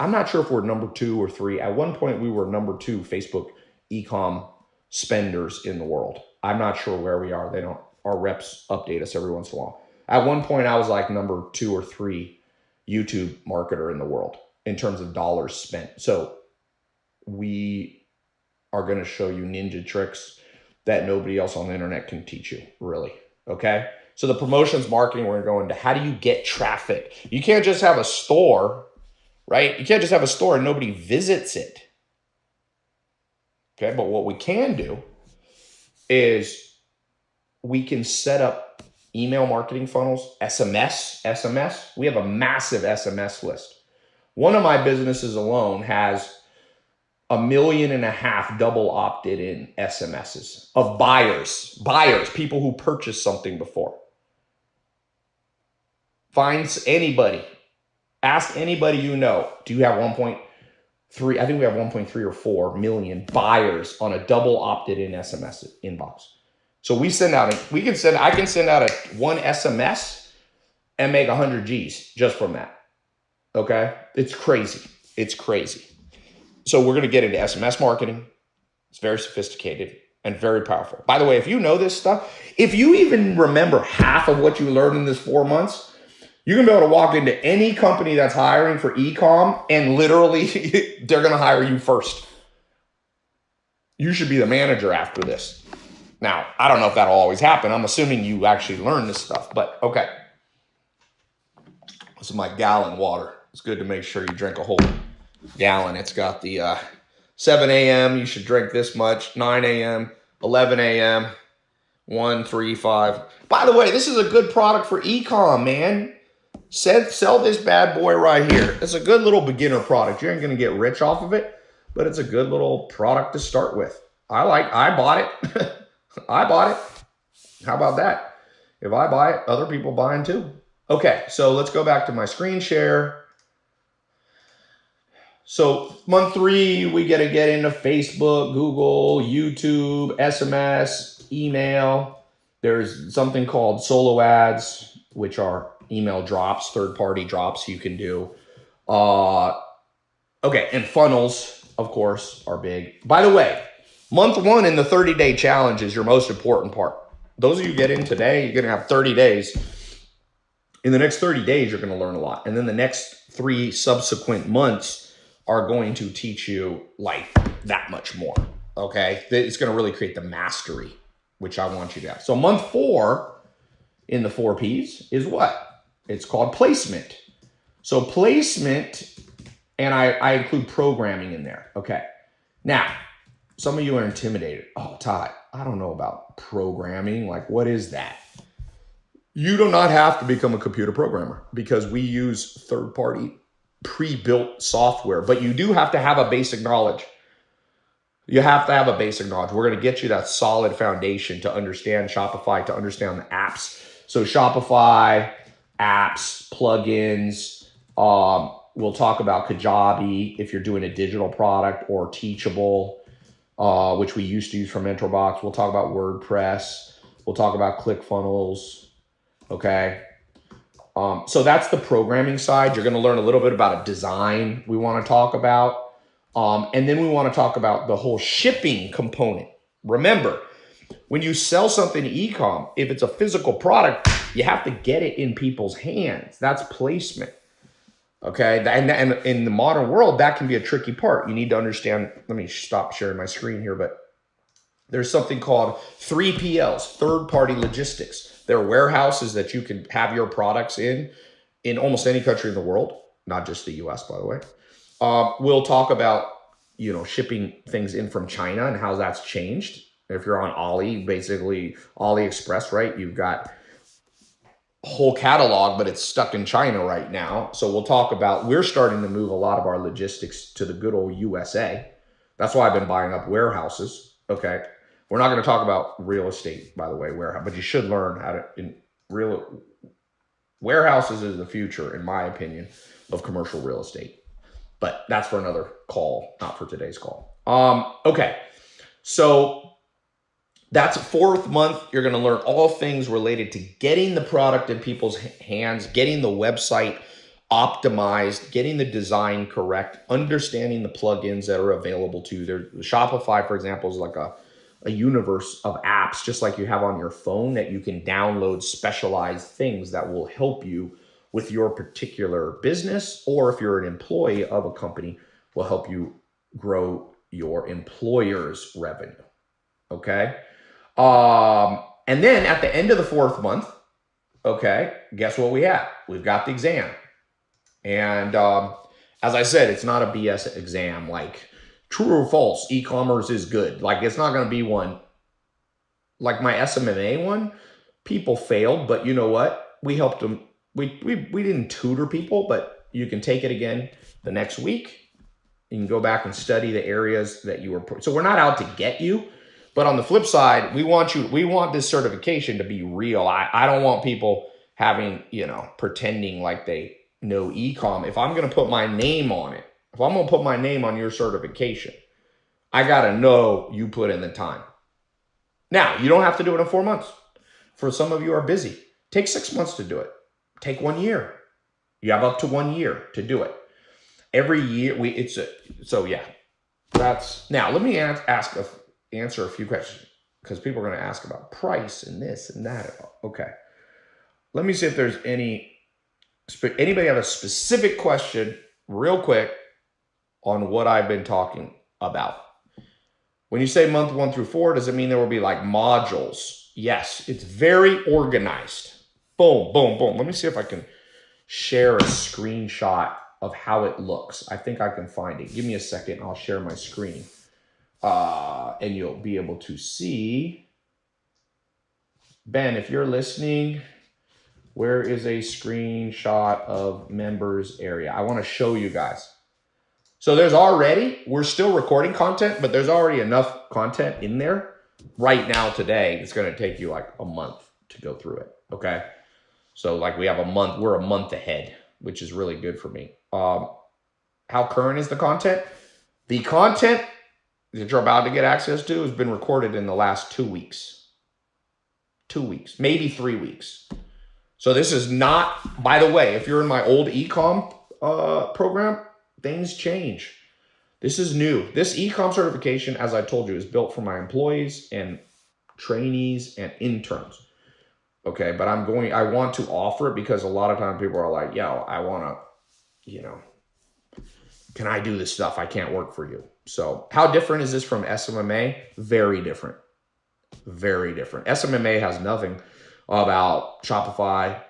I'm not sure if we're number 2 or 3. At one point we were number 2 Facebook e-com spenders in the world. I'm not sure where we are. Our reps update us every once in a while. At one point I was like number 2 or 3 YouTube marketer in the world in terms of dollars spent. So we are going to show you ninja tricks that nobody else on the internet can teach you, really. Okay. So the promotions marketing, we're going to go into how do you get traffic? You can't just have a store right? You can't just have a store and nobody visits it. Okay, but what we can do is we can set up email marketing funnels, SMS. We have a massive SMS list. One of my businesses alone has 1.5 million double opted in SMSs of buyers, people who purchased something before. Find anybody, ask anybody you know, do you have 1.3? I think we have 1.3 or 4 million buyers on a double opted in SMS inbox. So I can send out one SMS and make 100 G's just from that. Okay. It's crazy. So we're going to get into SMS marketing. It's very sophisticated and very powerful. By the way, if you know this stuff, if you even remember half of what you learned in this 4 months, you're going to be able to walk into any company that's hiring for e-com and literally they're going to hire you first. You should be the manager after this. Now, I don't know if that'll always happen. I'm assuming you actually learn this stuff, but okay. This is my gallon water. It's good to make sure you drink a whole gallon. It's got the 7 a.m. You should drink this much. 9 a.m., 11 a.m., 1, 3, 5. By the way, this is a good product for e-com, man. Sell this bad boy right here. It's a good little beginner product. You ain't going to get rich off of it, but it's a good little product to start with. I bought it. I bought it. How about that? If I buy it, other people buying too. Okay, so let's go back to my screen share. So month 3, we get to get into Facebook, Google, YouTube, SMS, email. There's something called solo ads, which are email drops, third-party drops you can do. Okay, and funnels, of course, are big. By the way, month 1 in the 30-day challenge is your most important part. Those of you get in today, you're going to have 30 days. In the next 30 days, you're going to learn a lot. And then the next 3 subsequent months are going to teach you like that much more. Okay, it's going to really create the mastery, which I want you to have. So month 4 in the 4 Ps is what? It's called placement. So placement, and I include programming in there. Okay. Now, some of you are intimidated. Oh, Todd, I don't know about programming. Like, what is that? You do not have to become a computer programmer because we use third-party pre-built software, but you do have to have a basic knowledge. You have to have a basic knowledge. We're going to get you that solid foundation to understand Shopify, to understand the apps. So Shopify, apps, plugins. We'll talk about Kajabi if you're doing a digital product, or Teachable, which we used to use for MentorBox. We'll talk about WordPress. We'll talk about ClickFunnels. Okay. So that's the programming side. You're going to learn a little bit about a design we want to talk about. And then we want to talk about the whole shipping component. Remember, when you sell something e-com, if it's a physical product, you have to get it in people's hands. That's placement. Okay. And in the modern world, that can be a tricky part. You need to understand. Let me stop sharing my screen here, but there's something called 3PLs, third-party logistics. There are warehouses that you can have your products in almost any country in the world, not just the US, by the way. We'll talk about, shipping things in from China and how that's changed. If you're on basically AliExpress, right? You've got a whole catalog, but it's stuck in China right now. So we'll talk about, we're starting to move a lot of our logistics to the good old USA. That's why I've been buying up warehouses. Okay. We're not going to talk about real estate, by the way, warehouse, but you should learn how to, warehouses is the future, in my opinion, of commercial real estate. But that's for another call, not for today's call. Okay. So that's 4th month. You're going to learn all things related to getting the product in people's hands, getting the website optimized, getting the design correct, understanding the plugins that are available to you. Shopify, for example, is like a universe of apps, just like you have on your phone, that you can download specialized things that will help you with your particular business, or if you're an employee of a company, will help you grow your employer's revenue. Okay. And then at the end of the 4th month, okay, guess what we have? We've got the exam. And As I said, it's not a BS exam like true or false, e-commerce is good. Like it's not going to be one like my SMMA one. People failed, but you know what? We helped them. We didn't tutor people, but you can take it again the next week. You can go back and study the areas that you were. So we're not out to get you, but on the flip side, we want this certification to be real. I don't want people having, pretending like they know e-com. If I'm going to put my name on it, if I'm going to put my name on your certification, I got to know you put in the time. Now, you don't have to do it in 4 months. For some of you are busy. Take 6 months to do it. Take 1 year. You have up to 1 year to do it. Every year, that's, now let me answer a few questions because people are going to ask about price and this and that. Okay. Let me see if there's anybody have a specific question real quick on what I've been talking about. When you say month 1 through 4, does it mean there will be like modules? Yes, it's very organized. Boom, boom, boom. Let me see if I can share a screenshot of how it looks. I think I can find it. Give me a second. I'll share my screen. And you'll be able to see. Ben, if you're listening, where is a screenshot of members area? I want to show you guys. So we're still recording content, but there's already enough content in there right now today. It's going to take you like a month to go through it. Okay. So like we're a month ahead, which is really good for me. How current is the content? The content that you're about to get access to has been recorded in the last 2 weeks. 2 weeks, maybe 3 weeks. So this is not, by the way, if you're in my old e-com program, things change. This is new. This e-com certification, as I told you, is built for my employees and trainees and interns. Okay, but I want to offer it because a lot of times people are like, yo, I want to, can I do this stuff? I can't work for you. So how different is this from SMMA? Very different. Very different. SMMA has nothing about Shopify,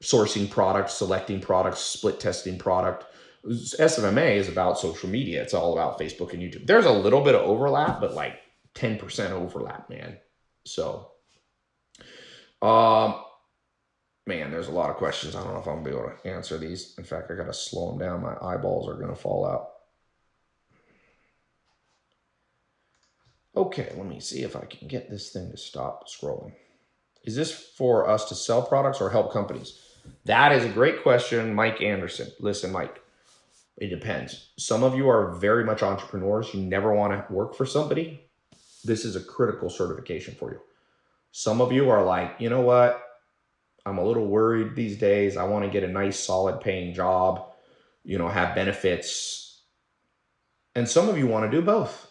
sourcing products, selecting products, split testing product. SMMA is about social media. It's all about Facebook and YouTube. There's a little bit of overlap, but like 10% overlap, man. So, man, there's a lot of questions. I don't know if I'm going to be able to answer these. In fact, I got to slow them down. My eyeballs are going to fall out. Okay, let me see if I can get this thing to stop scrolling. Is this for us to sell products or help companies? That is a great question, Mike Anderson. Listen, Mike, it depends. Some of you are very much entrepreneurs. You never want to work for somebody. This is a critical certification for you. Some of you are like, you know what? I'm a little worried these days. I want to get a nice, solid paying job, have benefits. And some of you want to do both.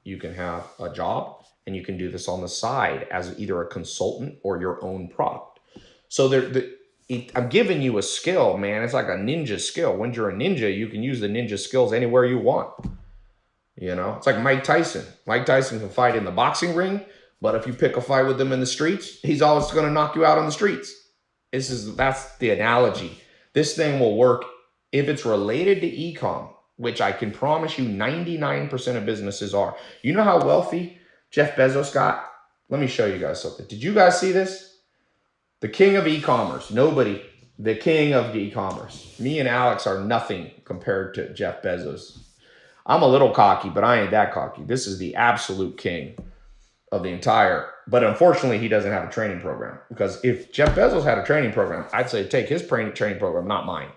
You can have a job and you can do this on the side as either a consultant or your own product. So I'm giving you a skill, man. It's like a ninja skill. When you're a ninja, you can use the ninja skills anywhere you want. It's like Mike Tyson. Mike Tyson can fight in the boxing ring, but if you pick a fight with him in the streets, he's always going to knock you out on the streets. That's the analogy. This thing will work if it's related to e-com, which I can promise you 99% of businesses are. You know how wealthy Jeff Bezos got? Let me show you guys something. Did you guys see this? The king of e-commerce. Nobody. The king of the e-commerce. Me and Alex are nothing compared to Jeff Bezos. I'm a little cocky, but I ain't that cocky. This is the absolute king of the entire. But unfortunately, he doesn't have a training program. Because if Jeff Bezos had a training program, I'd say take his training program, not mine.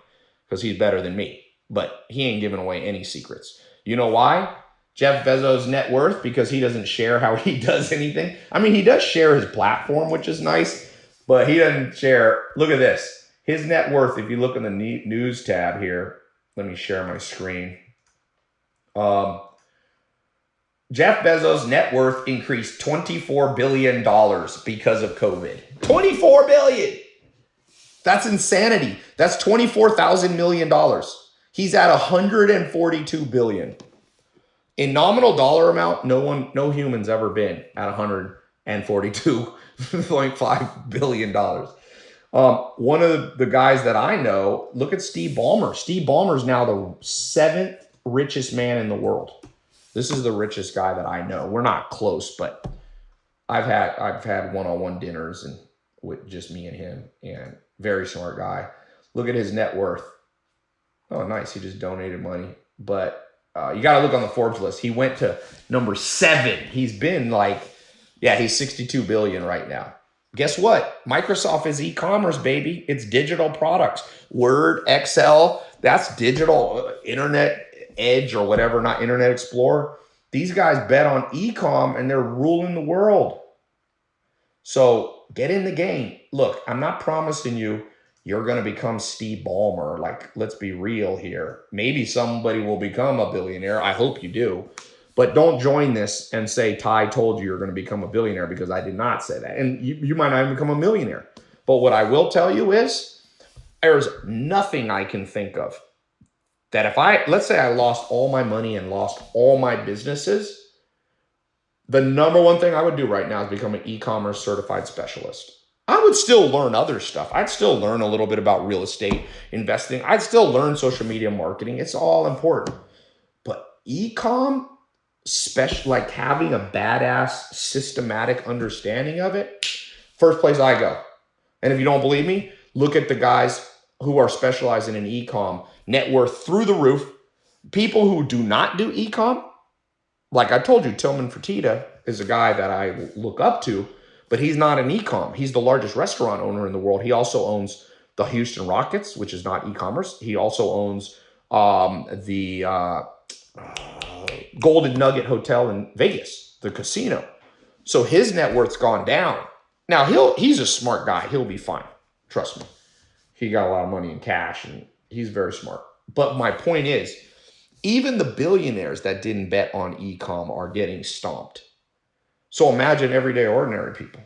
Because he's better than me. But he ain't giving away any secrets. You know why? Jeff Bezos' net worth, because he doesn't share how he does anything. I mean, he does share his platform, which is nice, but he doesn't share. Look at this. His net worth, if you look in the news tab here, let me share my screen. Jeff Bezos' net worth increased $24 billion because of COVID. $24 billion. That's insanity. That's $24,000 million. He's at $142 billion. In nominal dollar amount, no human's ever been at $142.5 billion. One of the guys that I know, look at Steve Ballmer. Steve Ballmer is now the 7th richest man in the world. This is the richest guy that I know. We're not close, but I've had one-on-one dinners and with just me and him, and very smart guy. Look at his net worth. Oh, nice. He just donated money. But you got to look on the Forbes list. He went to number 7. He's been like, yeah, he's 62 billion right now. Guess what? Microsoft is e-commerce, baby. It's digital products. Word, Excel, that's digital. Internet Edge or whatever, not Internet Explorer. These guys bet on e-com and they're ruling the world. So get in the game. Look, I'm not promising you're going to become Steve Ballmer. Like, let's be real here. Maybe somebody will become a billionaire. I hope you do. But don't join this and say, Ty told you you're going to become a billionaire, because I did not say that. And you might not even become a millionaire. But what I will tell you is there's nothing I can think of that if let's say I lost all my money and lost all my businesses, the number one thing I would do right now is become an e-commerce certified specialist. I would still learn other stuff. I'd still learn a little bit about real estate investing. I'd still learn social media marketing. It's all important. But e-com, like having a badass systematic understanding of it, first place I go. And if you don't believe me, look at the guys who are specializing in e-com, net worth through the roof. People who do not do e-com, like I told you, Tillman Fertitta is a guy that I look up to, but he's not an e-com. He's the largest restaurant owner in the world. He also owns the Houston Rockets, which is not e-commerce. He also owns the Golden Nugget Hotel in Vegas, the casino. So his net worth's gone down. Now he's a smart guy. He'll be fine. Trust me. He got a lot of money in cash and he's very smart. But my point is, even the billionaires that didn't bet on e-com are getting stomped. So imagine everyday ordinary people.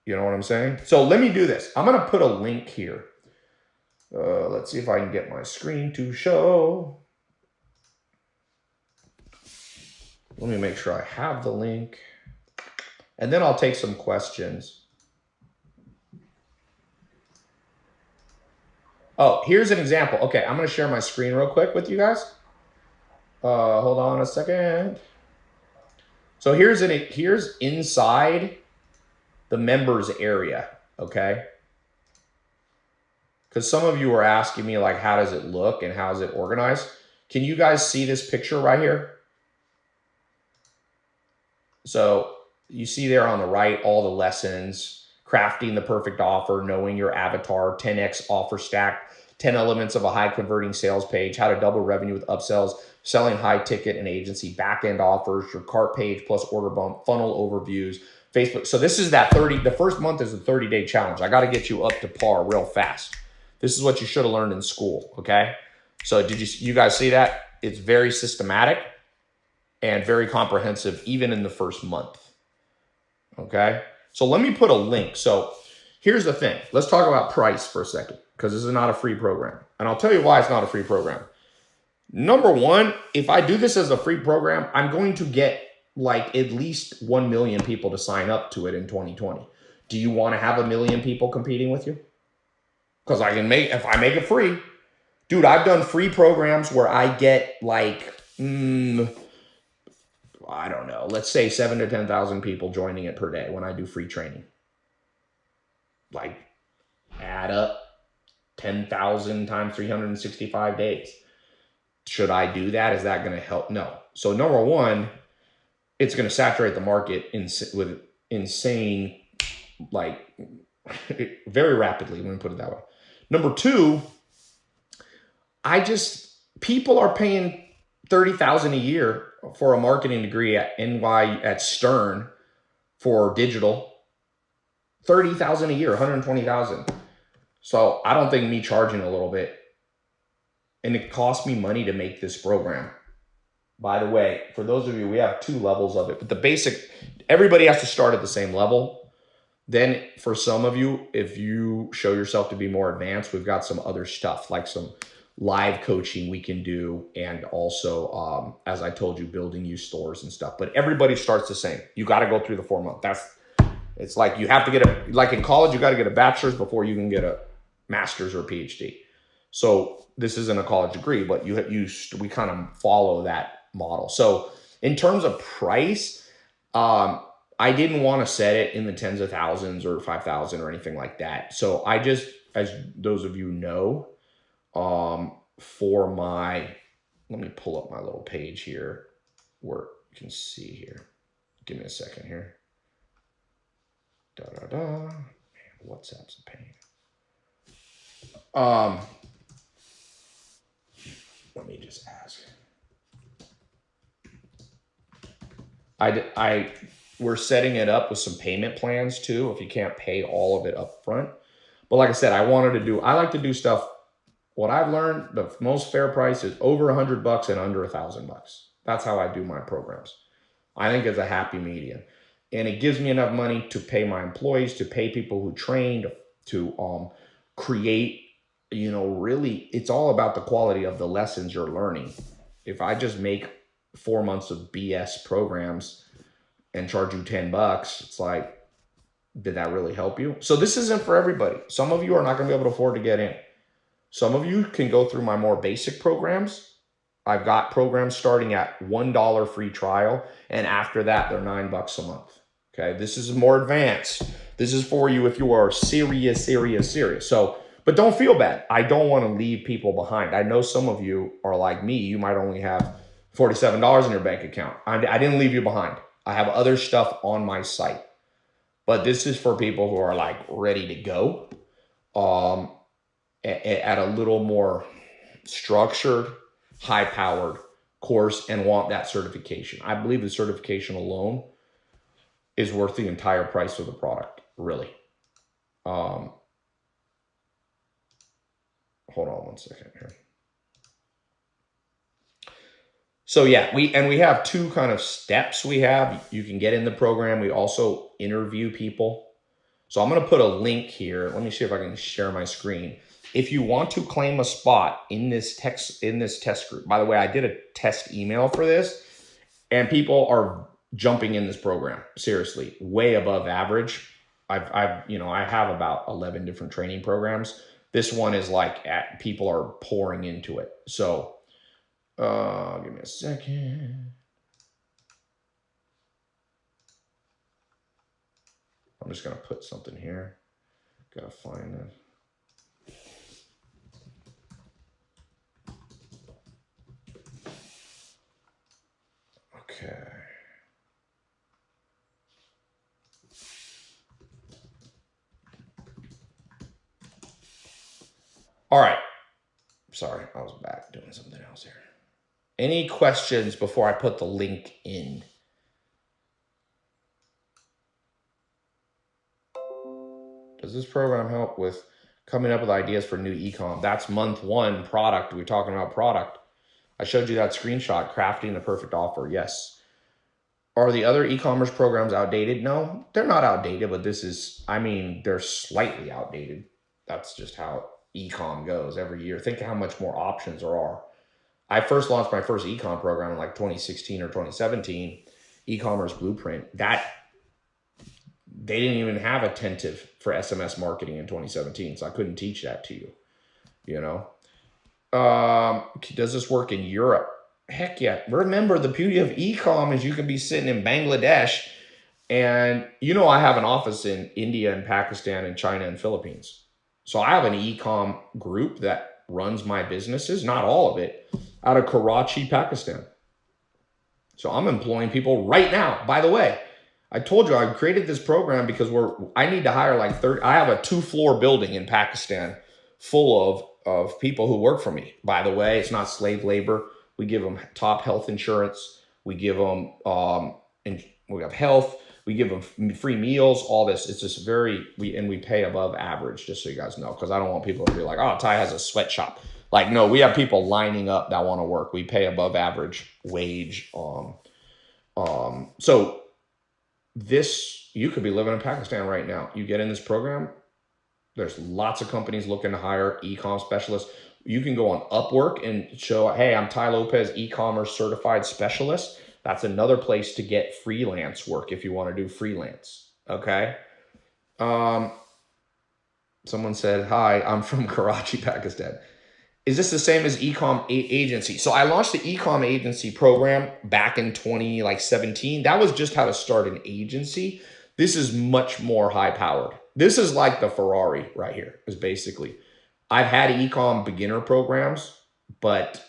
You know what I'm saying? So let me do this. I'm going to put a link here. Let's see if I can get my screen to show. Let me make sure I have the link. And then I'll take some questions. Oh, here's an example. Okay, I'm going to share my screen real quick with you guys. Hold on a second. So here's inside the members area, okay? Because some of you are asking me, like, how does it look and how is it organized? Can you guys see this picture right here? So you see there on the right, all the lessons, crafting the perfect offer, knowing your avatar, 10x offer stack, 10 elements of a high converting sales page, how to double revenue with upsells, selling high ticket and agency, back-end offers, your cart page plus order bump, funnel overviews, Facebook. So this is the first month is a 30-day challenge. I got to get you up to par real fast. This is what you should have learned in school, okay? So did you guys see that? It's very systematic and very comprehensive, even in the first month, okay? So let me put a link. So here's the thing. Let's talk about price for a second, because this is not a free program. And I'll tell you why it's not a free program. Number one, if I do this as a free program, I'm going to get like at least 1 million people to sign up to it in 2020. Do you want to have 1 million people competing with you? Because if I make it free, dude, I've done free programs where I get like, I don't know, let's say 7,000 to 10,000 people joining it per day when I do free training. Like, add up 10,000 times 365 days. Should I do that? Is that going to help? No. So number one, it's going to saturate the market with insane, like very rapidly. Let me put it that way. Number two, people are paying $30,000 a year for a marketing degree at Stern for digital. $30,000 a year, $120,000. So I don't think me charging a little bit, and it cost me money to make this program. By the way, for those of you, we have 2 levels of it, but the basic, everybody has to start at the same level. Then for some of you, if you show yourself to be more advanced, we've got some other stuff, like some live coaching we can do. And also, as I told you, building you stores and stuff, but everybody starts the same. You got to go through the 4 month. It's like you have to get like in college, you got to get a bachelor's before you can get a master's or a PhD. So this isn't a college degree, but we kind of follow that model. So in terms of price, I didn't want to set it in the tens of thousands or 5,000 or anything like that. So I just, as those of you know, for my, let me pull up my little page here where you can see here. Give me a second here. Man, WhatsApp's a pain. Let me just ask. We're setting it up with some payment plans too, if you can't pay all of it up front. But like I said, I like to do stuff. What I've learned, the most fair price is over $100 and under $1,000. That's how I do my programs. I think it's a happy medium. And it gives me enough money to pay my employees, to pay people who trained, to create, really, it's all about the quality of the lessons you're learning. If I just make 4 months of BS programs and charge you $10, it's like, did that really help you? So this isn't for everybody. Some of you are not going to be able to afford to get in. Some of you can go through my more basic programs. I've got programs starting at $1 free trial. And after that, they're $9 a month. Okay. This is more advanced. This is for you if you are serious. So, but don't feel bad. I don't want to leave people behind. I know some of you are like me. You might only have $47 in your bank account. I didn't leave you behind. I have other stuff on my site, but this is for people who are like ready to go, at a little more structured, high-powered course and want that certification. I believe the certification alone is worth the entire price of the product, really. Hold on one second here. So yeah, we have two kind of steps we have. You can get in the program. We also interview people. So I'm going to put a link here. Let me see if I can share my screen. If you want to claim a spot in this test group, by the way, I did a test email for this, and people are jumping in this program. Seriously, way above average. I have about 11 different training programs. This one is like people are pouring into it. So, give me a second. I'm just going to put something here. Gotta find it. Okay. All right. Sorry, I was back doing something else here. Any questions before I put the link in? Does this program help with coming up with ideas for new e-com? That's month 1 product. We're talking about product. I showed you that screenshot, crafting the perfect offer. Yes. Are the other e-commerce programs outdated? No, they're not outdated, but they're slightly outdated. That's just how e-com goes every year. Think how much more options there are. I first launched my first e-com program in like 2016 or 2017, Ecommerce Blueprint. They didn't even have attentive for SMS marketing in 2017, so I couldn't teach that to you. Does this work in Europe? Heck yeah. Remember, the beauty of e-com is you can be sitting in Bangladesh, and I have an office in India and Pakistan and China and Philippines. So I have an e-com group that runs my businesses, not all of it, out of Karachi, Pakistan. So I'm employing people right now. By the way, I told you I created this program because I need to hire like 30. I have a 2-floor building in Pakistan full of people who work for me. By the way, it's not slave labor. We give them top health insurance. We give them, we have health. We give them free meals, all this. It's just we pay above average, just so you guys know, because I don't want people to be like, oh, Ty has a sweatshop. Like, no, we have people lining up that want to work. We pay above average wage. So you could be living in Pakistan right now. You get in this program. There's lots of companies looking to hire e-com specialists. You can go on Upwork and show, hey, I'm Ty Lopez, e-commerce certified specialist. That's another place to get freelance work if you want to do freelance. Okay. Someone said, hi, I'm from Karachi, Pakistan. Is this the same as ecom agency? So I launched the ecom agency program back in 2017. That was just how to start an agency. This is much more high powered. This is like the Ferrari right here, is basically. I've had ecom beginner programs, but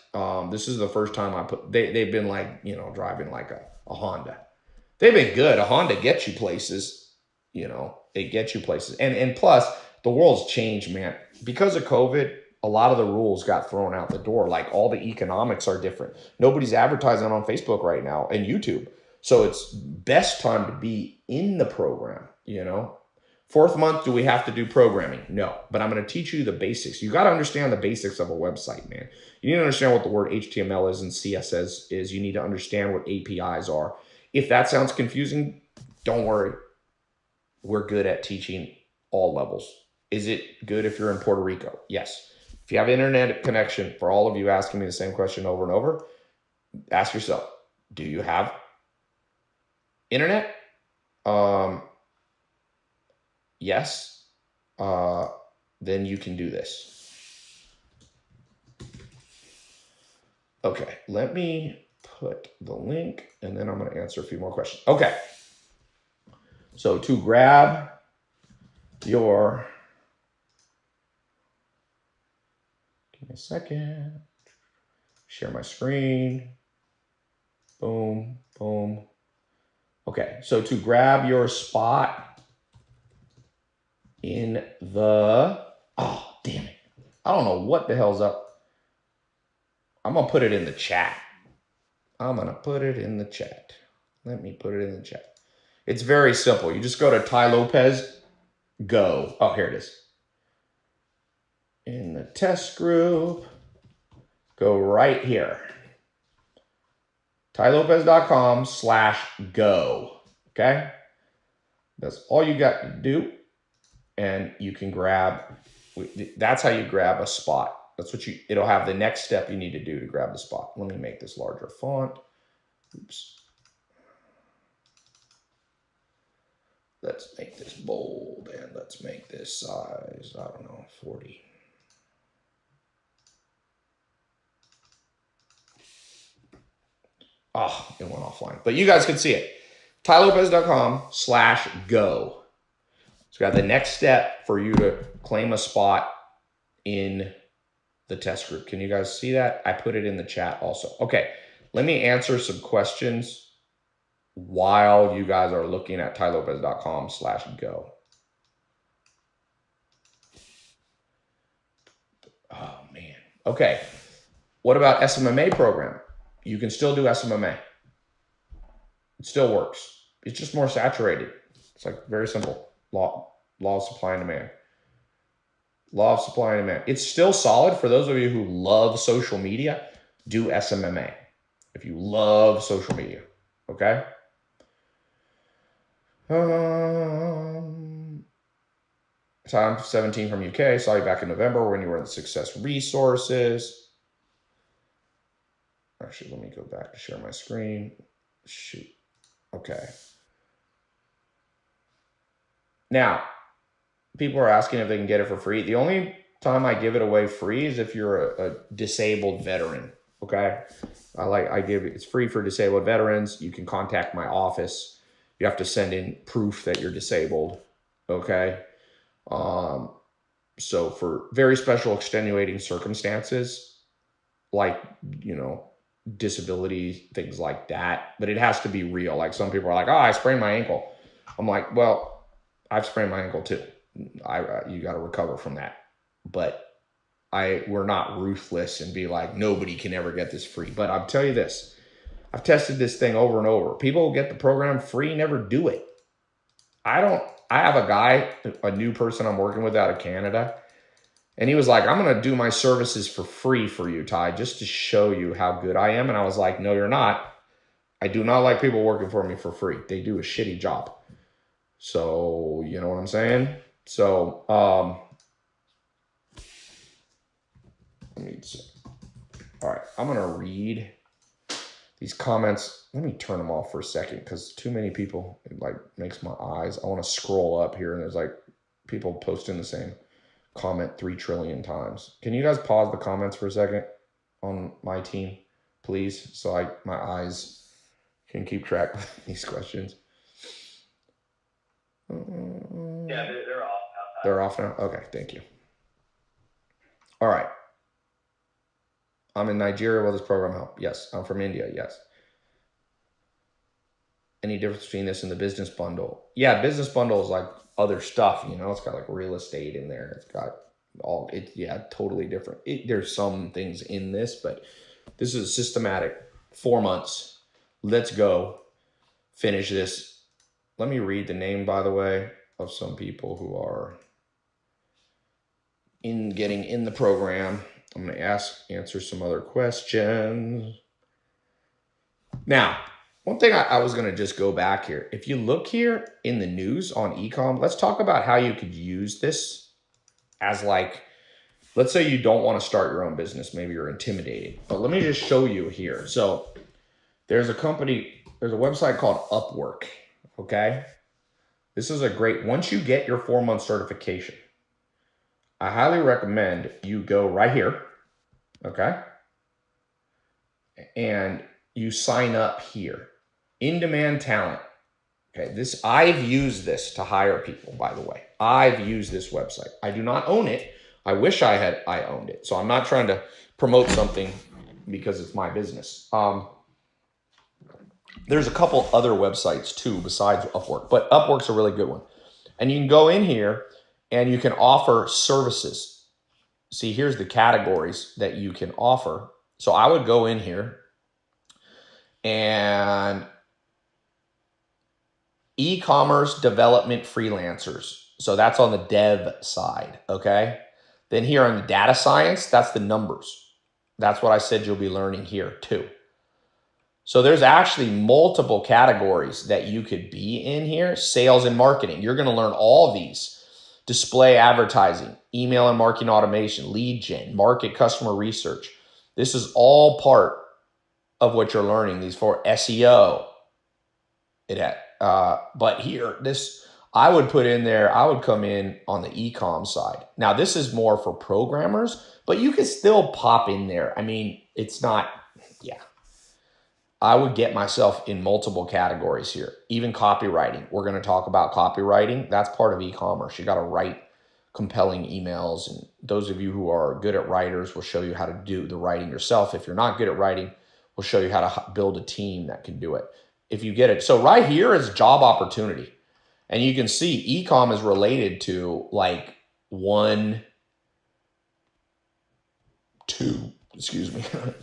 this is the first time they've been like, driving like a Honda. They've been good. A Honda gets you places, it gets you places. And plus, the world's changed, man. Because of COVID, a lot of the rules got thrown out the door. Like all the economics are different. Nobody's advertising on Facebook right now and YouTube. So it's best time to be in the program. Fourth month, do we have to do programming? No, but I'm going to teach you the basics. You got to understand the basics of a website, man. You need to understand what the word HTML is and CSS is. You need to understand what APIs are. If that sounds confusing, don't worry. We're good at teaching all levels. Is it good if you're in Puerto Rico? Yes. If you have internet connection, for all of you asking me the same question over and over, ask yourself, do you have internet? Yes. Then you can do this. Okay, let me put the link and then I'm going to answer a few more questions. Okay. So to grab your, give me a second, share my screen, boom, boom. Okay, so to grab your spot in the, oh, damn it. I don't know what the hell's up. I'm going to put it in the chat. I'm going to put it in the chat. Let me put it in the chat. It's very simple. You just go to Ty Lopez, go. Oh, here it is. In the test group, go right here. tylopez.com/go. Okay? That's all you got to do. And you can grab, that's how you grab a spot. That's what it'll have the next step you need to do to grab the spot. Let me make this larger font. Oops. Let's make this bold and let's make this size, I don't know, 40. Oh, it went offline. But you guys can see it. tylopez.com/go. So got the next step for you to claim a spot in the test group. Can you guys see that? I put it in the chat also. Okay, let me answer some questions while you guys are looking at tylopez.com/go. Oh, man. Okay. What about SMMA program? You can still do SMMA. It still works. It's just more saturated. It's like very simple. Law of supply and demand. Law of supply and demand. It's still solid for those of you who love social media. Do SMMA if you love social media. Okay. So I'm 17 from UK. Saw you back in November when you were in the Success Resources. Actually, let me go back to share my screen. Shoot. Okay. Now, people are asking if they can get it for free. The only time I give it away free is if you're a disabled veteran. Okay. It's free for disabled veterans. You can contact my office. You have to send in proof that you're disabled. Okay. So for very special extenuating circumstances, like, disability, things like that, but it has to be real. Like some people are like, oh, I sprained my ankle. I'm like, well, I've sprained my ankle too. You got to recover from that. But we're not ruthless and be like, nobody can ever get this free. But I'll tell you this, I've tested this thing over and over. People get the program free, never do it. I have a guy, a new person I'm working with out of Canada, and he was like, I'm going to do my services for free for you, Ty, just to show you how good I am. And I was like, no, you're not. I do not like people working for me for free. They do a shitty job. So, you know what I'm saying? So, let me see. All right, I'm going to read These comments, let me turn them off for a second because too many people, it like makes my eyes. I want to scroll up here and there's like people posting the same comment 3 trillion times. Can you guys pause the comments for a second on my team, please? So my eyes can keep track of these questions. Yeah, they're off now. They're off now? Okay, thank you. All right. I'm in Nigeria. Will this program help? Yes. I'm from India. Yes. Any difference between this and the business bundle? Yeah, business bundle is like other stuff, you know, it's got like real estate in there. It's got all it, yeah, totally different. There's some things in this, but this is a systematic 4 months. Let's go finish this. Let me read the name, by the way, of some people who are getting in the program. I'm going to answer some other questions. Now, one thing I was going to just go back here. If you look here in the news on ecom, let's talk about how you could use this as like, let's say you don't want to start your own business. Maybe you're intimidated, but let me just show you here. So there's a website called Upwork. Okay. This is a great, once you get your 4-month certification, I highly recommend you go right here. Okay. And you sign up here. In-demand talent. Okay, I've used this to hire people, by the way. I've used this website. I do not own it. I wish I owned it. So I'm not trying to promote something because it's my business. There's a couple other websites too besides Upwork, but Upwork's a really good one. And you can go in here and you can offer services. See, here's the categories that you can offer. So I would go in here and e-commerce development freelancers. So that's on the dev side, okay? Then here on the data science, that's the numbers. That's what I said you'll be learning here too. So there's actually multiple categories that you could be in here. Sales and marketing, you're gonna learn all these. Display advertising, email and marketing automation, lead gen, market customer research. This is all part of what you're learning. These for SEO. But here, I would put in there, I would come in on the e-com side. Now, this is more for programmers, but you can still pop in there. I mean, it's not, yeah. I would get myself in multiple categories here. Even copywriting. We're going to talk about copywriting. That's part of e-commerce. You got to write compelling emails. And those of you who are good at writers will show you how to do the writing yourself. If you're not good at writing, we'll show you how to build a team that can do it. If you get it. So right here is job opportunity. And you can see e-com is related to like 1, 2,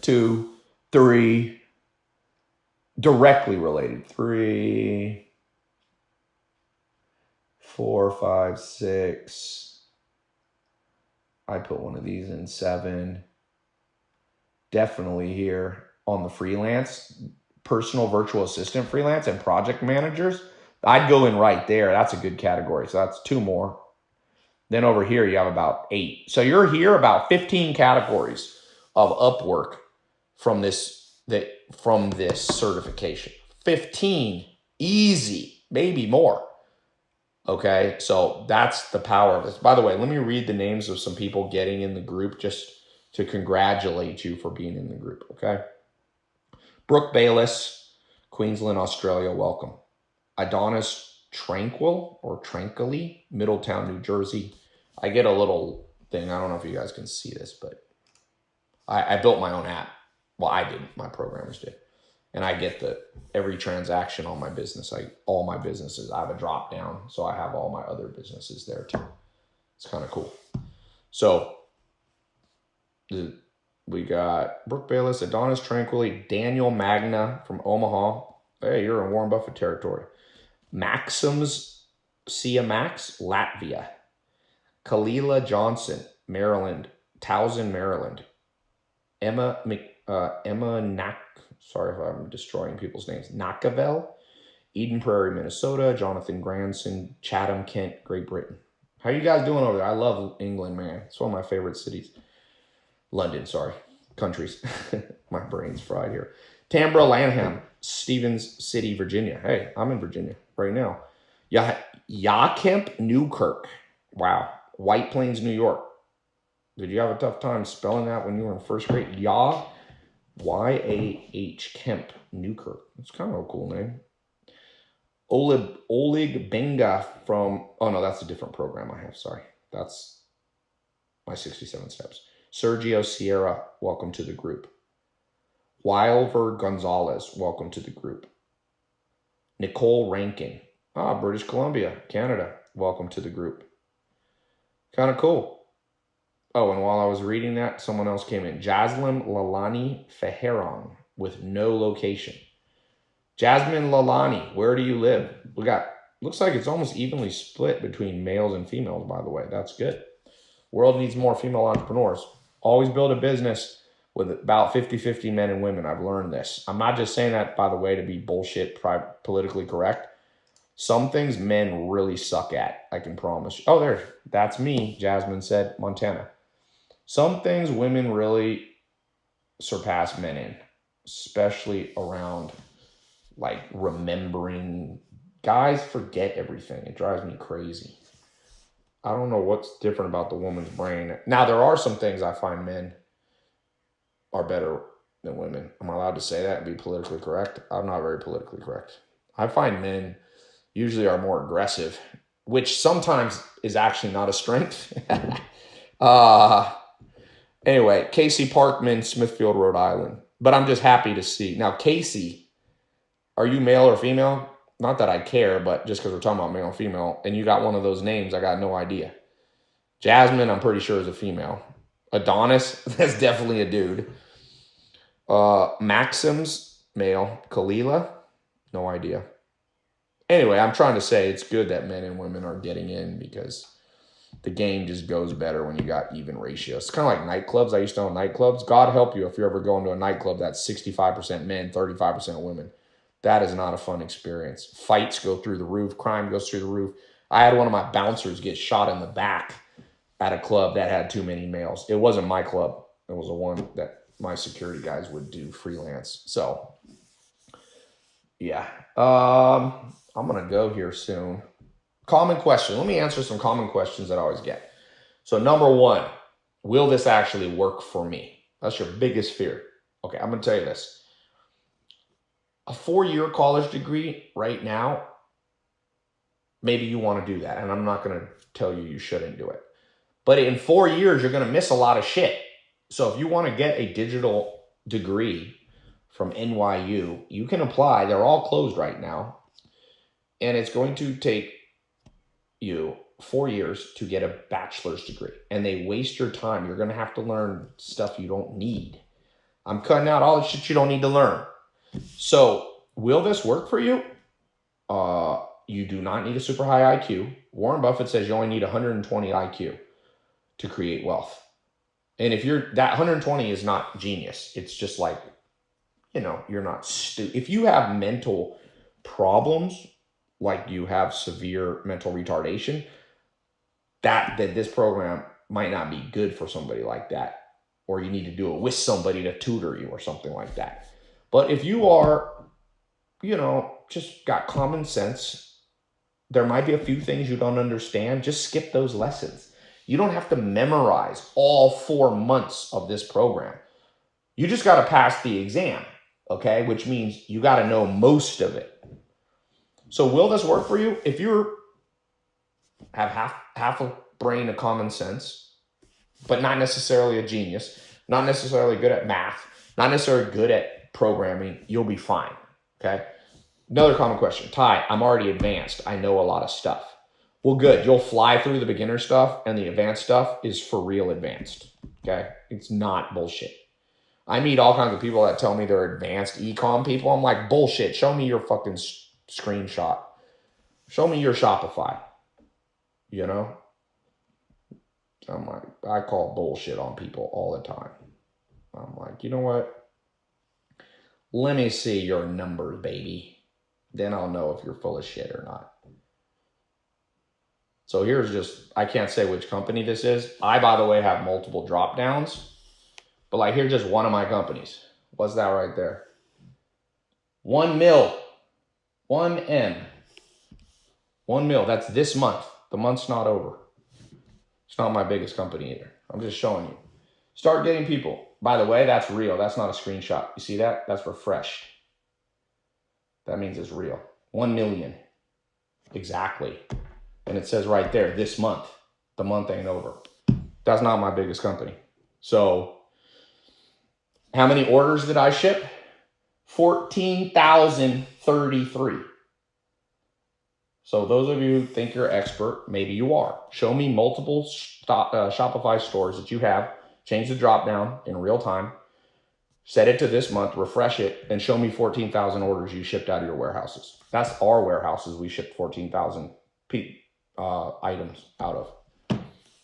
2, 3, directly related. 3, 4, 5, 6. I put one of these in 7. Definitely here on the freelance, personal virtual assistant freelance and project managers. I'd go in right there. That's a good category. So that's 2 more. Then over here, you have about 8. So you're here about 15 categories of Upwork from this certification. 15, easy, maybe more. Okay, so that's the power of this. By the way, let me read the names of some people getting in the group just to congratulate you for being in the group, okay? Brooke Bayless, Queensland, Australia, welcome. Adonis Tranquilly, Middletown, New Jersey. I get a little thing. I don't know if you guys can see this, but I built my own app. Well, I didn't. My programmers did. And I get every transaction on my business. All my businesses, I have a drop down. So I have all my other businesses there too. It's kind of cool. So we got Brooke Bayless, Adonis Tranquilly, Daniel Magna from Omaha. Hey, you're in Warren Buffett territory. Maxim's Sia Max, Latvia. Kalila Johnson, Maryland. Towson, Maryland. Emma sorry if I'm destroying people's names. Nakavel, Eden Prairie, Minnesota. Jonathan Granson, Chatham, Kent, Great Britain. How you guys doing over there? I love England, man. It's one of my favorite cities. London, sorry. Countries. My brain's fried here. Tambra Lanham, Stevens City, Virginia. Hey, I'm in Virginia right now. Yakemp Newkirk. Wow. White Plains, New York. Did you have a tough time spelling that when you were in first grade? Y-A-H Kemp Newkirk. That's kind of a cool name. Oleg Benga from, oh no, that's a different program I have. Sorry. That's my 67 steps. Sergio Sierra, welcome to the group. Wilver Gonzalez, welcome to the group. Nicole Rankin, British Columbia, Canada, welcome to the group. Kind of cool. Oh, and while I was reading that, someone else came in. Jasmine Lalani Feheron with no location. Jasmine Lalani, where do you live? We got, looks like it's almost evenly split between males and females, by the way. That's good. World needs more female entrepreneurs. Always build a business with about 50-50 men and women. I've learned this. I'm not just saying that, by the way, to be bullshit, politically correct. Some things men really suck at, I can promise. Oh, that's me, Jasmine said, Montana. Some things women really surpass men in, especially around like remembering. Guys forget everything. It drives me crazy. I don't know what's different about the woman's brain. Now, there are some things I find men are better than women. Am I allowed to say that and be politically correct? I'm not very politically correct. I find men usually are more aggressive, which sometimes is actually not a strength. Anyway, Casey Parkman, Smithfield, Rhode Island. But I'm just happy to see. Now, Casey, are you male or female? Not that I care, but just because we're talking about male and female, and you got one of those names, I got no idea. Jasmine, I'm pretty sure is a female. Adonis, that's definitely a dude. Maxim's male. Kalila, no idea. Anyway, I'm trying to say it's good that men and women are getting in because the game just goes better when you got even ratios. It's kind of like nightclubs. I used to own nightclubs. God help you if you're ever going to a nightclub that's 65% men, 35% women. That is not a fun experience. Fights go through the roof. Crime goes through the roof. I had one of my bouncers get shot in the back at a club that had too many males. It wasn't my club. It was the one that my security guys would do freelance. So, yeah. I'm going to go here soon. Common question. Let me answer some common questions that I always get. So number one, will this actually work for me? That's your biggest fear. Okay, I'm going to tell you this. A 4-year college degree right now, maybe you want to do that. And I'm not going to tell you shouldn't do it. But in 4 years, you're going to miss a lot of shit. So if you want to get a digital degree from NYU, you can apply. They're all closed right now. And it's going to take you 4 years to get a bachelor's degree. And they waste your time. You're going to have to learn stuff you don't need. I'm cutting out all the shit you don't need to learn. So will this work for you? You do not need a super high IQ. Warren Buffett says you only need 120 IQ to create wealth. And if that 120 is not genius, it's just like, you're not stupid. If you have mental problems, like you have severe mental retardation, that this program might not be good for somebody like that. Or you need to do it with somebody to tutor you or something like that. But if you are, just got common sense, there might be a few things you don't understand. Just skip those lessons. You don't have to memorize all 4 months of this program. You just got to pass the exam, okay? Which means you got to know most of it. So will this work for you? If you have half a brain of common sense, but not necessarily a genius, not necessarily good at math, not necessarily good at programming, you'll be fine, okay? Another common question. Ty, I'm already advanced. I know a lot of stuff. Well, good. You'll fly through the beginner stuff, and the advanced stuff is for real advanced, okay? It's not bullshit. I meet all kinds of people that tell me they're advanced e-com people. I'm like, bullshit. Show me your fucking screenshot. Show me your Shopify. I'm like, I call bullshit on people all the time. I'm like, you know what? Let me see your numbers, baby. Then I'll know if you're full of shit or not. So I can't say which company this is. I, by the way, have multiple drop downs. But here's just one of my companies. What's that right there? 1 mil. 1M. 1 mil. That's this month. The month's not over. It's not my biggest company either. I'm just showing you. Start getting people. By the way, that's real. That's not a screenshot. You see that? That's refreshed. That means it's real. 1 million. Exactly. And it says right there, this month. The month ain't over. That's not my biggest company. So, how many orders did I ship? 14,033. So those of you who think you're expert, maybe you are. Show me multiple Shopify stores that you have. Change the drop down in real time. Set it to this month, refresh it, and show me 14,000 orders you shipped out of your warehouses. That's our warehouses we shipped 14,000 items out of.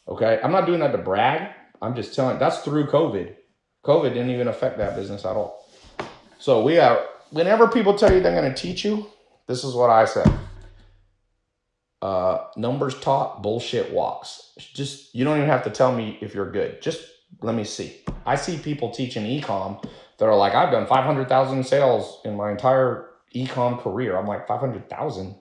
Okay, I'm not doing that to brag. I'm just telling, that's through COVID. COVID didn't even affect that business at all. So whenever people tell you they're going to teach you, this is what I say. Numbers taught, bullshit walks. Just, you don't even have to tell me if you're good. Just let me see. I see people teaching e-com that are like, I've done 500,000 sales in my entire e-com career. I'm like, 500,000?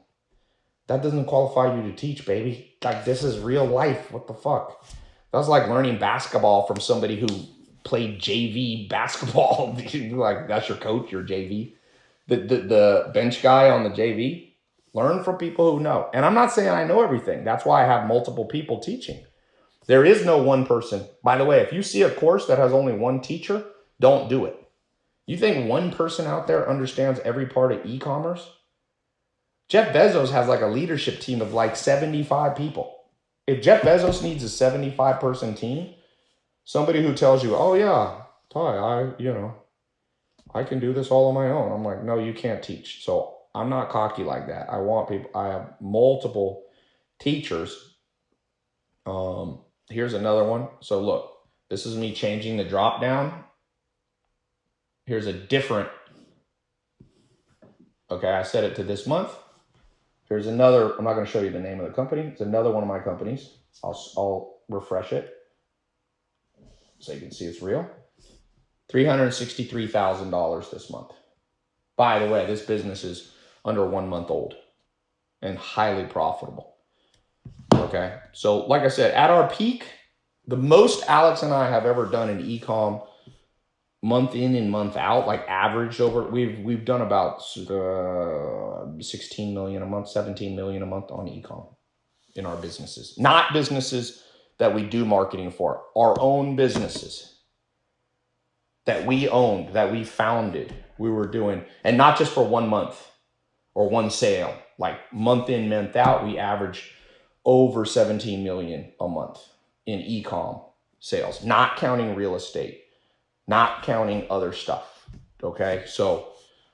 That doesn't qualify you to teach, baby. Like, this is real life. What the fuck? That's like learning basketball from somebody who played JV basketball. Like, that's your coach, your JV. The bench guy on the JV. Learn from people who know. And I'm not saying I know everything. That's why I have multiple people teaching. There is no one person. By the way, if you see a course that has only one teacher, don't do it. You think one person out there understands every part of e-commerce? Jeff Bezos has like a leadership team of like 75 people. If Jeff Bezos needs a 75-person team, somebody who tells you, oh yeah, Ty, I can do this all on my own. I'm like, no, you can't teach. So I'm not cocky like that. I want people, I have multiple teachers. Here's another one. So look, this is me changing the drop down. Here's a different, okay, I set it to this month. Here's another, I'm not going to show you the name of the company. It's another one of my companies. I'll refresh it so you can see it's real. $363,000 this month. By the way, this business is under 1 month old and highly profitable. Okay. So like I said, at our peak, the most Alex and I have ever done in e-com month in and month out, like averaged over, we've done about 16 million a month, 17 million a month on e-com in our businesses. Not businesses that we do marketing for, our own businesses that we owned, that we founded, we were doing, and not just for 1 month or one sale, like month in, month out, we average over 17 million a month in e-com sales, not counting real estate, not counting other stuff. Okay. So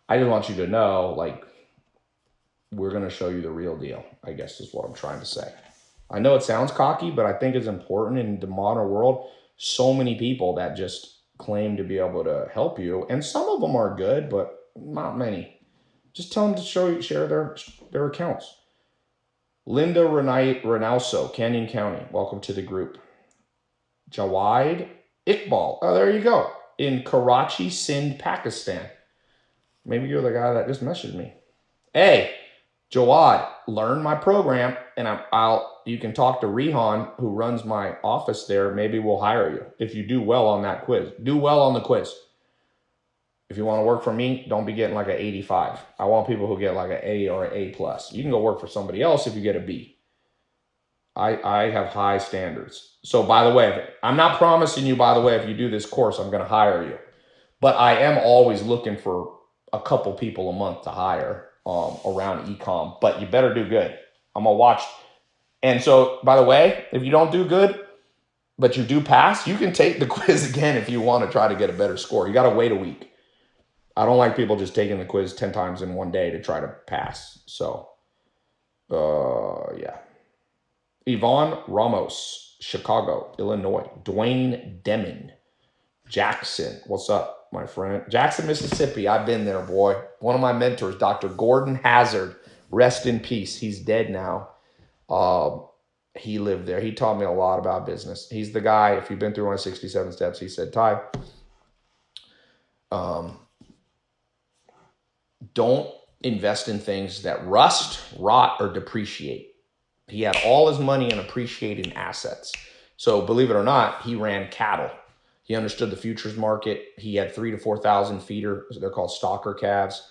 I just want you to know, like, we're going to show you the real deal, I guess is what I'm trying to say. I know it sounds cocky, but I think it's important in the modern world. So many people that just claim to be able to help you, and some of them are good, but not many. Just tell them to share their accounts. Linda Renalso, Canyon County, welcome to the group. Jawad Iqbal, oh, there you go, in Karachi, Sindh, Pakistan. Maybe you're the guy that just messaged me. Hey, Jawad, learn my program, and you can talk to Rehan, who runs my office there. Maybe we'll hire you if you do well on that quiz. Do well on the quiz. If you want to work for me, don't be getting like an 85. I want people who get like an A or an A+. You can go work for somebody else if you get a B. I have high standards. So by the way, I'm not promising you, by the way, if you do this course, I'm going to hire you. But I am always looking for a couple people a month to hire around e-com. But you better do good. I'm going to watch. And so, by the way, if you don't do good, but you do pass, you can take the quiz again if you want to try to get a better score. You got to wait a week. I don't like people just taking the quiz 10 times in one day to try to pass. So, yeah. Yvonne Ramos, Chicago, Illinois. Dwayne Demon, Jackson. What's up, my friend? Jackson, Mississippi. I've been there, boy. One of my mentors, Dr. Gordon Hazard. Rest in peace. He's dead now. He lived there. He taught me a lot about business. He's the guy, if you've been through my 67 steps, he said, Ty, Don't invest in things that rust, rot, or depreciate. He had all his money in appreciating assets. So believe it or not, he ran cattle. He understood the futures market. He had 3,000 to 4,000 feeder. They're called stalker calves.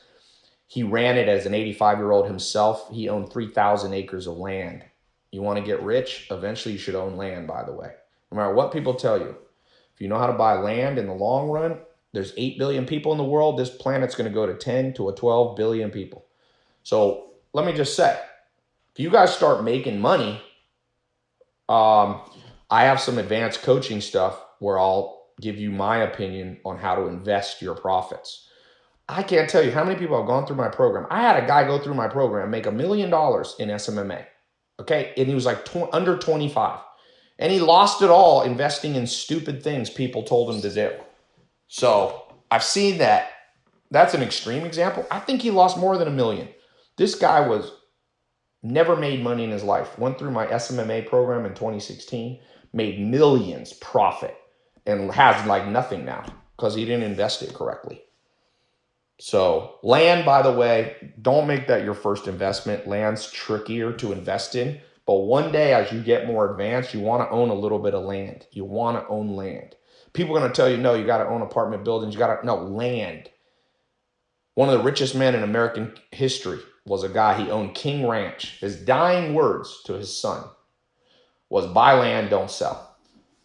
He ran it as an 85-year-old himself. He owned 3,000 acres of land. You want to get rich? Eventually you should own land, by the way. No matter what people tell you. If you know how to buy land in the long run, there's 8 billion people in the world. This planet's going to go to 10 to 12 billion people. So let me just say, if you guys start making money, I have some advanced coaching stuff where I'll give you my opinion on how to invest your profits. I can't tell you how many people have gone through my program. I had a guy go through my program, make $1 million in SMMA. Okay. And he was like under 25. And he lost it all investing in stupid things people told him to do. So I've seen that. That's an extreme example. I think he lost more than $1 million. This guy was never made money in his life. Went through my SMMA program in 2016, made millions profit, and has like nothing now because he didn't invest it correctly. So land, by the way, don't make that your first investment. Land's trickier to invest in. But one day as you get more advanced, you want to own a little bit of land. You want to own land. People are going to tell you, no, you got to own apartment buildings. No, land. One of the richest men in American history was a guy, he owned King Ranch. His dying words to his son was buy land, don't sell.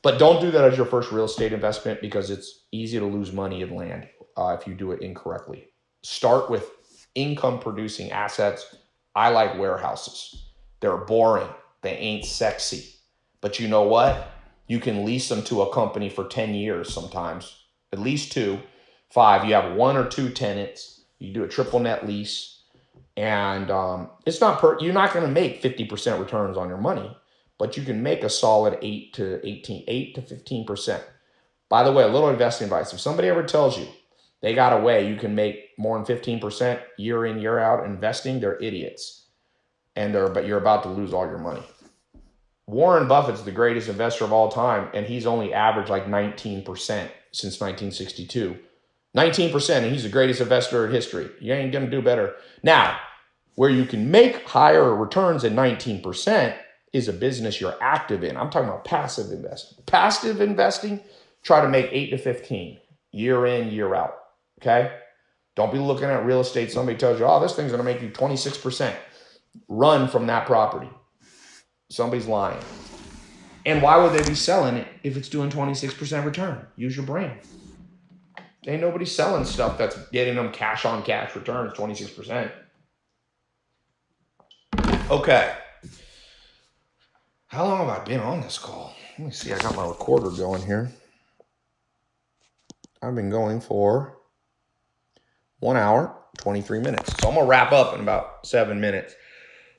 But don't do that as your first real estate investment because it's easy to lose money in land if you do it incorrectly. Start with income producing assets. I like warehouses. They're boring. They ain't sexy. But you know what? You can lease them to a company for 10 years sometimes, at least 2, 5. You have 1 or 2 tenants. You do a triple net lease. And it's not you're not going to make 50% returns on your money, but you can make a solid 8 to 15%. By the way, a little investing advice. If somebody ever tells you they got a way you can make more than 15% year in, year out investing, they're idiots. But you're about to lose all your money. Warren Buffett's the greatest investor of all time, and he's only averaged like 19% since 1962. 19%, and he's the greatest investor in history. You ain't going to do better. Now, where you can make higher returns than 19% is a business you're active in. I'm talking about passive investing. Passive investing, try to make 8 to 15, year in, year out, okay? Don't be looking at real estate. Somebody tells you, oh, this thing's going to make you 26%. Run from that property. Somebody's lying. And why would they be selling it if it's doing 26% return? Use your brain. Ain't nobody selling stuff that's getting them cash on cash returns, 26%. Okay. How long have I been on this call? Let me see. I got my recorder going here. I've been going for 1 hour, 23 minutes. So I'm going to wrap up in about 7 minutes.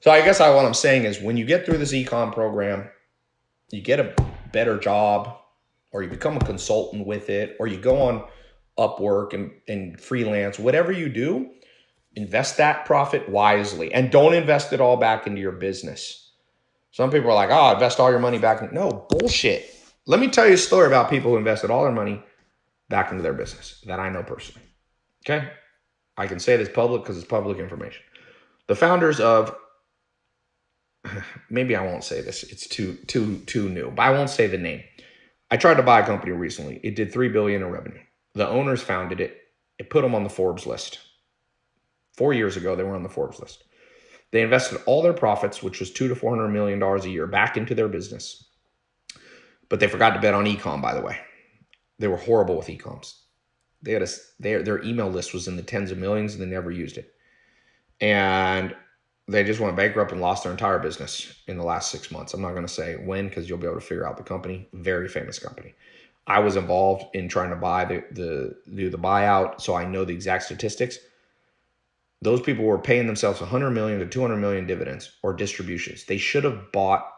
So I guess what I'm saying is when you get through this econ program, you get a better job or you become a consultant with it or you go on Upwork and freelance, whatever you do, invest that profit wisely and don't invest it all back into your business. Some people are like, oh, invest all your money back. No, bullshit. Let me tell you a story about people who invested all their money back into their business that I know personally. Okay? I can say this public because it's public information. The founders of, maybe I won't say this. It's too new, but I won't say the name. I tried to buy a company recently. It did $3 billion in revenue. The owners founded it. It put them on the Forbes list. 4 years ago, they were on the Forbes list. They invested all their profits, which was $200 to $400 million a year, back into their business. But they forgot to bet on e-com, by the way. They were horrible with e-coms. They had their email list was in the tens of millions, and they never used it. And they just went bankrupt and lost their entire business in the last 6 months. I'm not going to say when because you'll be able to figure out the company. Very famous company. I was involved in trying to buy do the buyout, so I know the exact statistics. Those people were paying themselves 100 million to 200 million dividends or distributions. They should have bought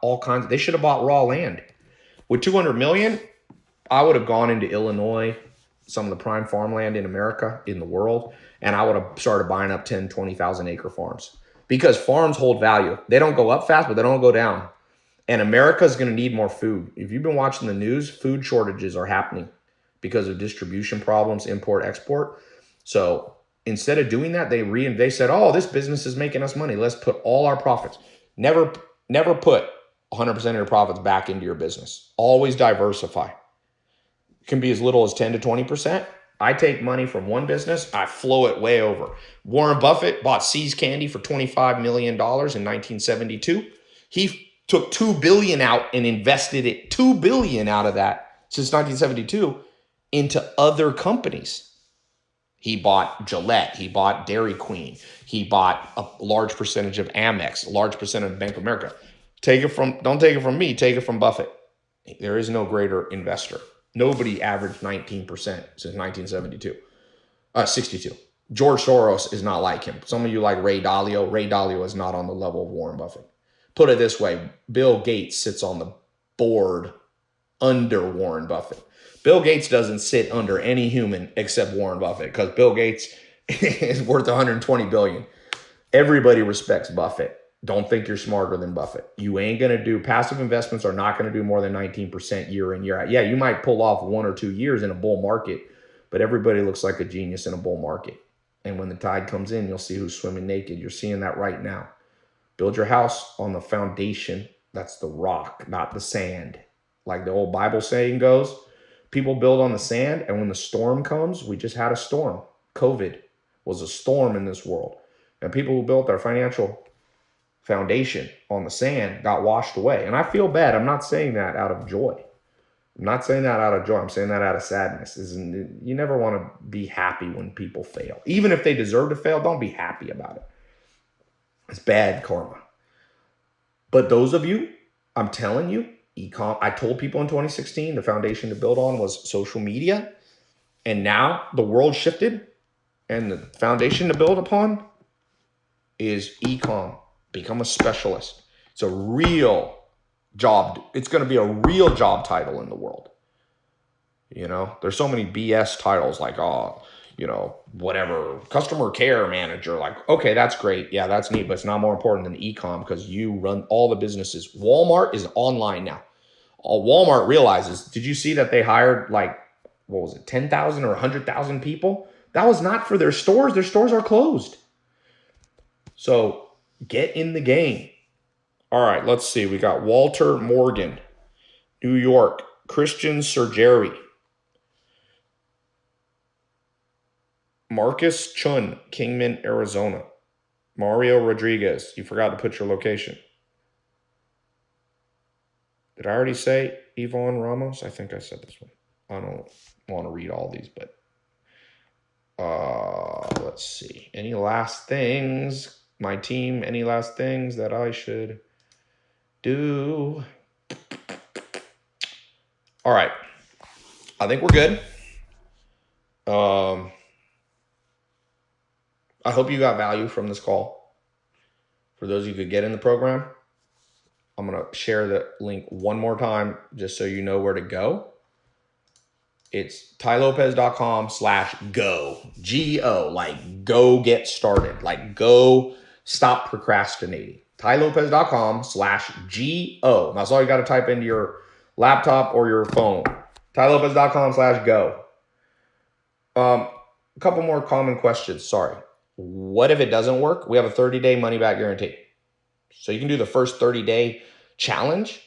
they should have bought raw land. With 200 million, I would have gone into Illinois, some of the prime farmland in America, in the world, and I would have started buying up 10, 20,000 acre farms. Because farms hold value. They don't go up fast, but they don't go down. And America is going to need more food. If you've been watching the news, food shortages are happening because of distribution problems, import, export. So Instead of doing that, they said, oh, this business is making us money. Let's put all our profits. Never put 100% of your profits back into your business. Always diversify. It can be as little as 10 to 20%. I take money from one business, I flow it way over. Warren Buffett bought See's Candy for $25 million in 1972. He took $2 billion out and invested it, $2 billion out of that since 1972 into other companies. He bought Gillette. He bought Dairy Queen. He bought a large percentage of Amex, a large percentage of Bank of America. Don't take it from me, take it from Buffett. There is no greater investor. Nobody averaged 19% since 1972. 62. George Soros is not like him. Some of you like Ray Dalio. Ray Dalio is not on the level of Warren Buffett. Put it this way, Bill Gates sits on the board under Warren Buffett. Bill Gates doesn't sit under any human except Warren Buffett because Bill Gates is worth $120 billion. Everybody respects Buffett. Don't think you're smarter than Buffett. You ain't going to do, passive investments are not going to do more than 19% year in, year out. Yeah, you might pull off 1 or 2 years in a bull market, but everybody looks like a genius in a bull market. And when the tide comes in, you'll see who's swimming naked. You're seeing that right now. Build your house on the foundation. That's the rock, not the sand. Like the old Bible saying goes, people build on the sand, and when the storm comes, we just had a storm. COVID was a storm in this world. And people who built their financial foundation on the sand got washed away. And I feel bad. I'm not saying that out of joy. I'm not saying that out of joy. I'm saying that out of sadness. You never want to be happy when people fail. Even if they deserve to fail, don't be happy about it. It's bad karma. But those of you, I'm telling you, I told people in 2016, the foundation to build on was social media. And now the world shifted and the foundation to build upon is e-com. Become a specialist. It's a real job. It's going to be a real job title in the world. You know, there's so many BS titles like, whatever, customer care manager. Like, okay, that's great. Yeah, that's neat, but it's not more important than e-com because you run all the businesses. Walmart is online now. Walmart realizes, did you see that they hired 10,000 or 100,000 people? That was not for their stores. Their stores are closed. So get in the game. All right, let's see. We got Walter Morgan, New York. Christian Sergeri. Marcus Chun, Kingman, Arizona. Mario Rodriguez. You forgot to put your location. Did I already say Yvonne Ramos? I think I said this one. I don't want to read all these, but let's see. Any last things? My team, any last things that I should do? All right. I think we're good. I hope you got value from this call. For those of you who could get in the program, I'm going to share the link one more time just so you know where to go. It's tylopez.com/go. G-O, like go get started. Like go stop procrastinating. tylopez.com/G-O. That's all you got to type into your laptop or your phone. tylopez.com/go. A couple more common questions. Sorry. What if it doesn't work? We have a 30-day money-back guarantee. So you can do the first 30-day challenge,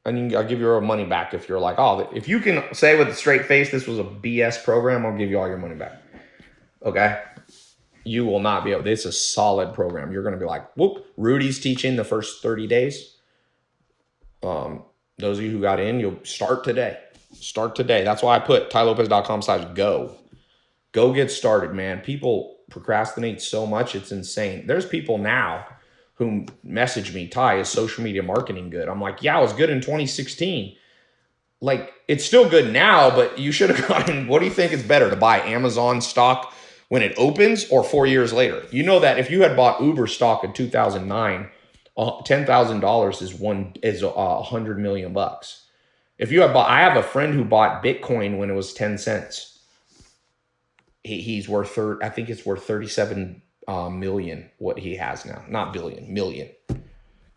and I'll give you your money back if you're like, oh, if you can say with a straight face this was a BS program, I'll give you all your money back. Okay? You will not be able. It's a solid program. You're going to be like, whoop, Rudy's teaching the first 30 days. Those of you who got in, you'll start today. Start today. That's why I put tylopez.com/go. Go get started, man. People procrastinate so much. It's insane. There's people now who message me, Ty, is social media marketing good? I'm like, yeah, it was good in 2016. Like, it's still good now, but you should have gotten, what do you think is better, to buy Amazon stock when it opens or 4 years later? You know that if you had bought Uber stock in 2009, $10,000 is $100 million bucks. If you had bought, I have a friend who bought Bitcoin when it was 10 cents. He's worth, I think it's worth 37 million, what he has now. Not billion, million.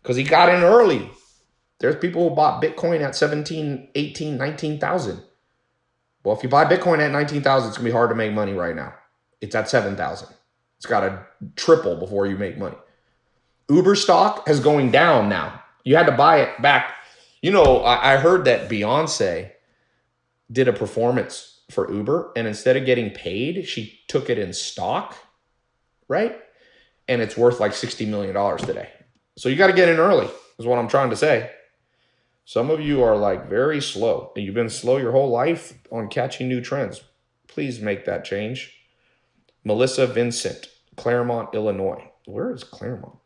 Because he got in early. There's people who bought Bitcoin at 17, 18, 19,000. Well, if you buy Bitcoin at 19,000, it's going to be hard to make money right now. It's at 7,000. It's got to triple before you make money. Uber stock is going down now. You had to buy it back. You know, I heard that Beyonce did a performance for Uber, and instead of getting paid, she took it in stock, right? And it's worth like $60 million today. So you got to get in early, is what I'm trying to say. Some of you are like very slow, and you've been slow your whole life on catching new trends. Please make that change. Melissa Vincent, Claremont, Illinois. Where is Claremont?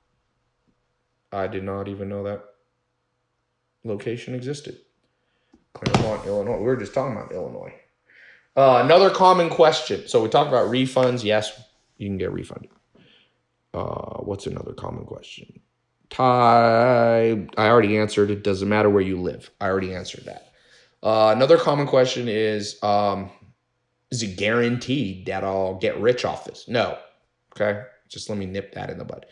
I did not even know that location existed. Claremont, Illinois. We were just talking about Illinois. Another common question. So we talked about refunds. Yes, you can get refunded. What's another common question? I already answered. It doesn't matter where you live. I already answered that. Another common question is it guaranteed that I'll get rich off this? No. Okay. Just let me nip that in the bud.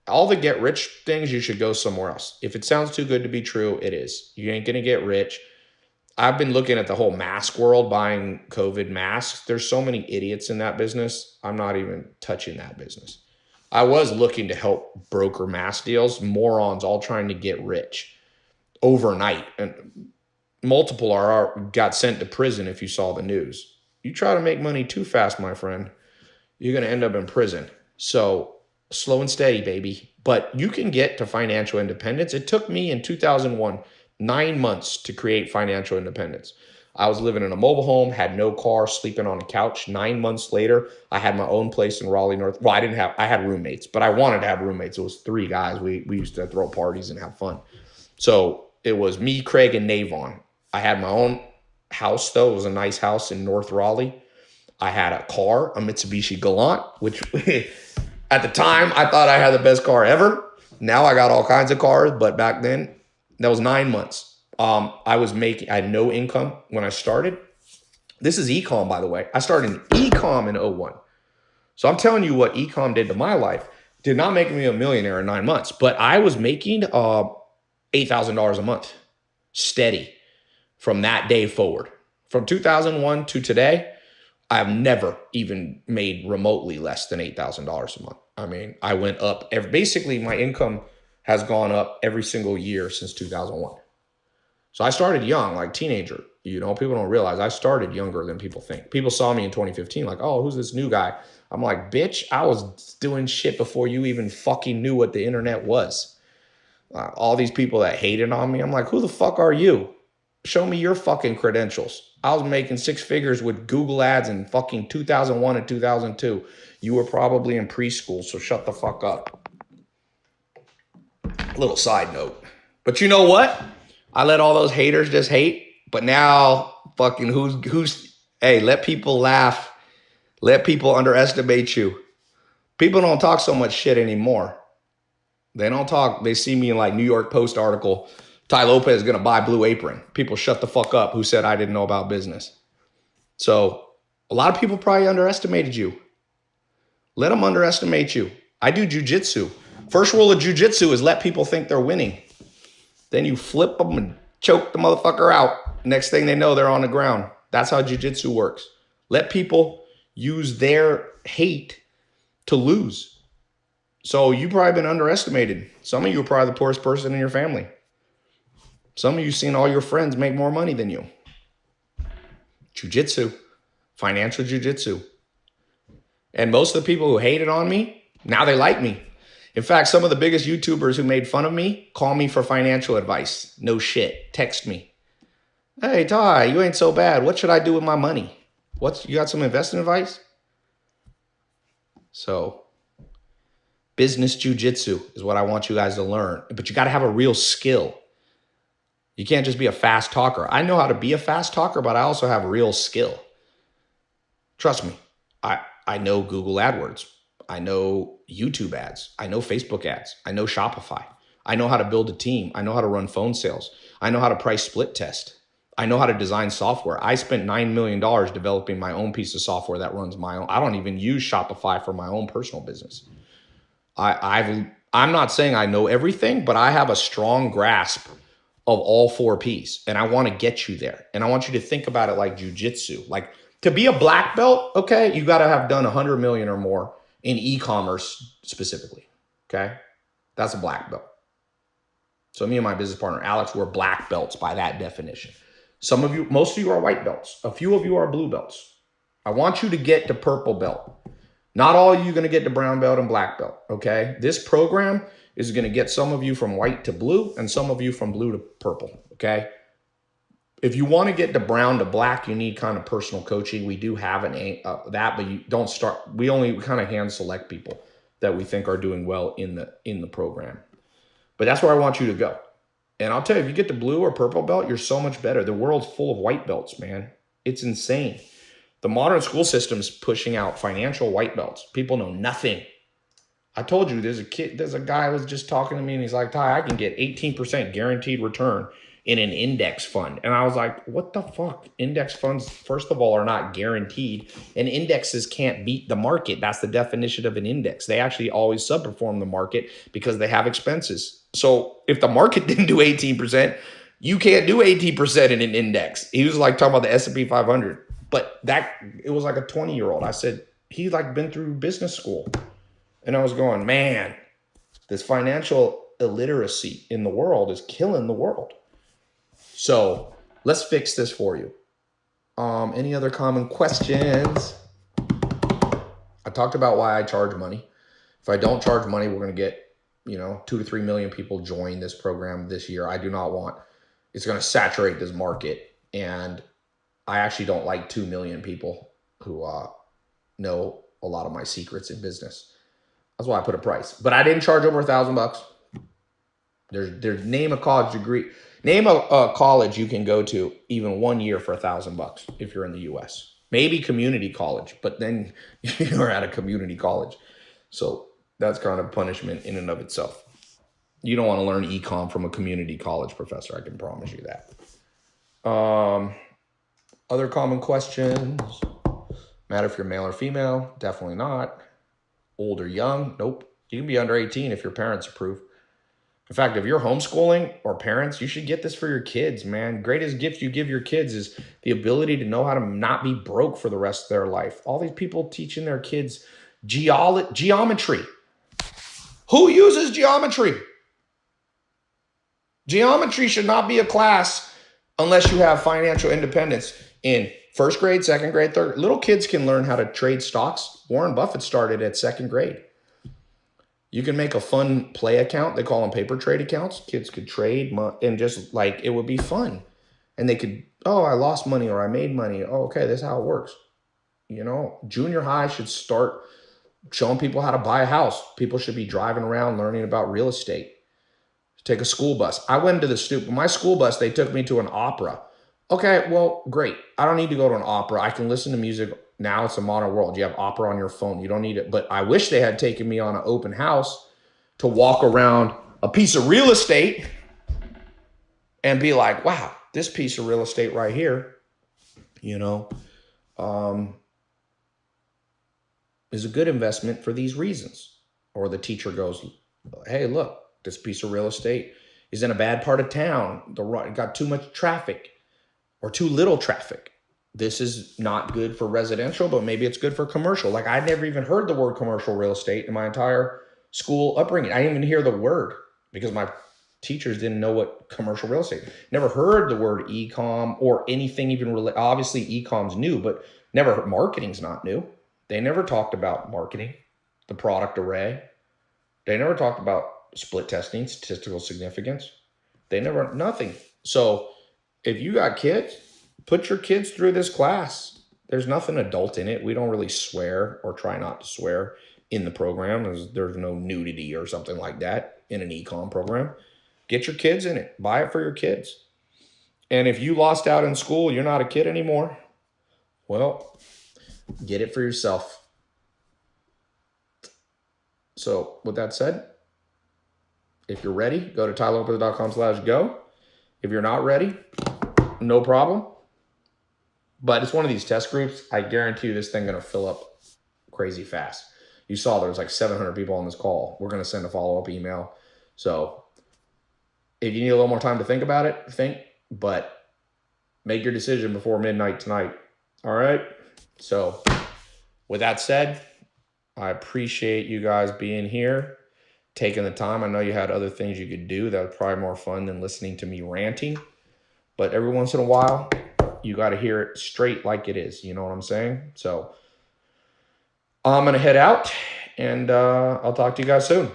All the get rich things, you should go somewhere else. If it sounds too good to be true, it is. You ain't going to get rich. I've been looking at the whole mask world, buying COVID masks. There's so many idiots in that business. I'm not even touching that business. I was looking to help broker mask deals, morons all trying to get rich overnight. And multiple got sent to prison if you saw the news. You try to make money too fast, my friend, you're going to end up in prison. So slow and steady, baby. But you can get to financial independence. It took me in 2001, 9 months to create financial independence. I was living in a mobile home, had no car, sleeping on a couch. 9 months later, I had my own place in Raleigh, North. Well, I had roommates, but I wanted to have roommates. It was 3 guys. We used to throw parties and have fun. So it was me, Craig, and Navon. I had my own house, though. It was a nice house in North Raleigh. I had a car, a Mitsubishi Galant, which at the time, I thought I had the best car ever. Now I got all kinds of cars, but back then, that was 9 months. I had no income when I started. This is ecom, by the way. I started in ecom in 01. So I'm telling you what ecom did to my life. Did not make me a millionaire in 9 months, but I was making $8,000 a month steady from that day forward. From 2001 to today, I've never even made remotely less than $8,000 a month. I mean, I went up. Basically, my income has gone up every single year since 2001. So I started young, like teenager. You know, people don't realize I started younger than people think. People saw me in 2015 like, oh, who's this new guy? I'm like, bitch, I was doing shit before you even fucking knew what the internet was. All these people that hated on me, I'm like, who the fuck are you? Show me your fucking credentials. I was making 6 figures with Google ads in fucking 2001 and 2002. You were probably in preschool, so shut the fuck up. Little side note. But you know what? I let all those haters just hate. But now fucking hey, let people laugh. Let people underestimate you. People don't talk so much shit anymore. They don't talk. They see me in like New York Post article. Ty Lopez is going to buy Blue Apron. People shut the fuck up who said I didn't know about business. So a lot of people probably underestimated you. Let them underestimate you. I do jujitsu. First rule of jujitsu is let people think they're winning. Then you flip them and choke the motherfucker out. Next thing they know, they're on the ground. That's how jujitsu works. Let people use their hate to lose. So you've probably been underestimated. Some of you are probably the poorest person in your family. Some of you seen all your friends make more money than you. Jiu-jitsu, financial jiu-jitsu. And most of the people who hated on me, now they like me. In fact, some of the biggest YouTubers who made fun of me call me for financial advice. No shit. Text me. Hey, Ty, you ain't so bad. What should I do with my money? You got some investing advice? So, business jiu-jitsu is what I want you guys to learn. But you got to have a real skill. You can't just be a fast talker. I know how to be a fast talker, but I also have real skill. Trust me. I know Google AdWords. I know YouTube ads. I know Facebook ads. I know Shopify. I know how to build a team. I know how to run phone sales. I know how to price split test. I know how to design software. I spent $9 million developing my own piece of software that runs my own. I don't even use Shopify for my own personal business. I'm not saying I know everything, but I have a strong grasp of all 4 Ps, and I want to get you there. And I want you to think about it like jujitsu. Like to be a black belt, okay, you got to have done 100 million or more in e-commerce specifically. Okay. That's a black belt. So me and my business partner, Alex, we're black belts by that definition. Some of you, most of you are white belts. A few of you are blue belts. I want you to get to purple belt. Not all of you are going to get to brown belt and black belt. Okay. This program is going to get some of you from white to blue and some of you from blue to purple. Okay. If you want to get to brown to black, you need kind of personal coaching. We do have that, but you don't start. We only kind of hand select people that we think are doing well in the program. But that's where I want you to go. And I'll tell you, if you get to blue or purple belt, you're so much better. The world's full of white belts, man. It's insane. The modern school system's pushing out financial white belts. People know nothing. I told you, there's a guy who was just talking to me and he's like, Ty, I can get 18% guaranteed return in an index fund. And I was like, what the fuck? Index funds, first of all, are not guaranteed, and indexes can't beat the market. That's the definition of an index. They actually always subperform the market because they have expenses. So if the market didn't do 18%, you can't do 18% in an index. He was like talking about the S&P 500, but it was like a 20-year-old. I said, he like been through business school. And I was going, man, this financial illiteracy in the world is killing the world. So let's fix this for you. Any other common questions? I talked about why I charge money. If I don't charge money, we're going to get, 2 to 3 million people join this program this year. I do not want, it's going to saturate this market. And I actually don't like 2 million people who know a lot of my secrets in business. That's why I put a price. But I didn't charge over $1,000. There's name a college degree. Name a college you can go to even 1 year for $1,000 if you're in the US. Maybe community college, but then you're at a community college. So that's kind of punishment in and of itself. You don't want to learn econ from a community college professor. I can promise you that. Other common questions. Matter if you're male or female? Definitely not. Old or young? Nope. You can be under 18 if your parents approve. In fact, if you're homeschooling or parents, you should get this for your kids, man. Greatest gift you give your kids is the ability to know how to not be broke for the rest of their life. All these people teaching their kids geometry. Who uses geometry? Geometry should not be a class unless you have financial independence in first grade, second grade, third. Little kids can learn how to trade stocks. Warren Buffett started at second grade. You can make a fun play account. They call them paper trade accounts. Kids could trade and just like, it would be fun. And they could, oh, I lost money or I made money. Oh, okay, this is how it works. Junior high should start showing people how to buy a house. People should be driving around learning about real estate. Take a school bus. I went to my school bus, they took me to an opera. Okay, well, great. I don't need to go to an opera. I can listen to music. Now it's a modern world. You have opera on your phone. You don't need it. But I wish they had taken me on an open house to walk around a piece of real estate and be like, wow, this piece of real estate right here, is a good investment for these reasons. Or the teacher goes, hey, look, this piece of real estate is in a bad part of town. It got too much traffic or too little traffic. This is not good for residential, but maybe it's good for commercial. Like I'd never even heard the word commercial real estate in my entire school upbringing. I didn't even hear the word because my teachers didn't know what commercial real estate. Never heard the word e-com or anything even related. Obviously e-com's new, but never heard marketing's not new. They never talked about marketing, the product array. They never talked about split testing, statistical significance. Nothing. So if you got kids, put your kids through this class. There's nothing adult in it. We don't really swear or try not to swear in the program. There's no nudity or something like that in an e-com program. Get your kids in it. Buy it for your kids. And if you lost out in school, you're not a kid anymore, well, get it for yourself. So with that said, if you're ready, go to tylopez.com/go. If you're not ready, no problem. But it's one of these test groups. I guarantee you this thing going to fill up crazy fast. You saw there was like 700 people on this call. We're going to send a follow-up email. So if you need a little more time to think about it, but make your decision before midnight tonight. All right? So with that said, I appreciate you guys being here, taking the time. I know you had other things you could do that was probably more fun than listening to me ranting. But every once in a while, you got to hear it straight like it is. You know what I'm saying? So I'm going to head out, and I'll talk to you guys soon.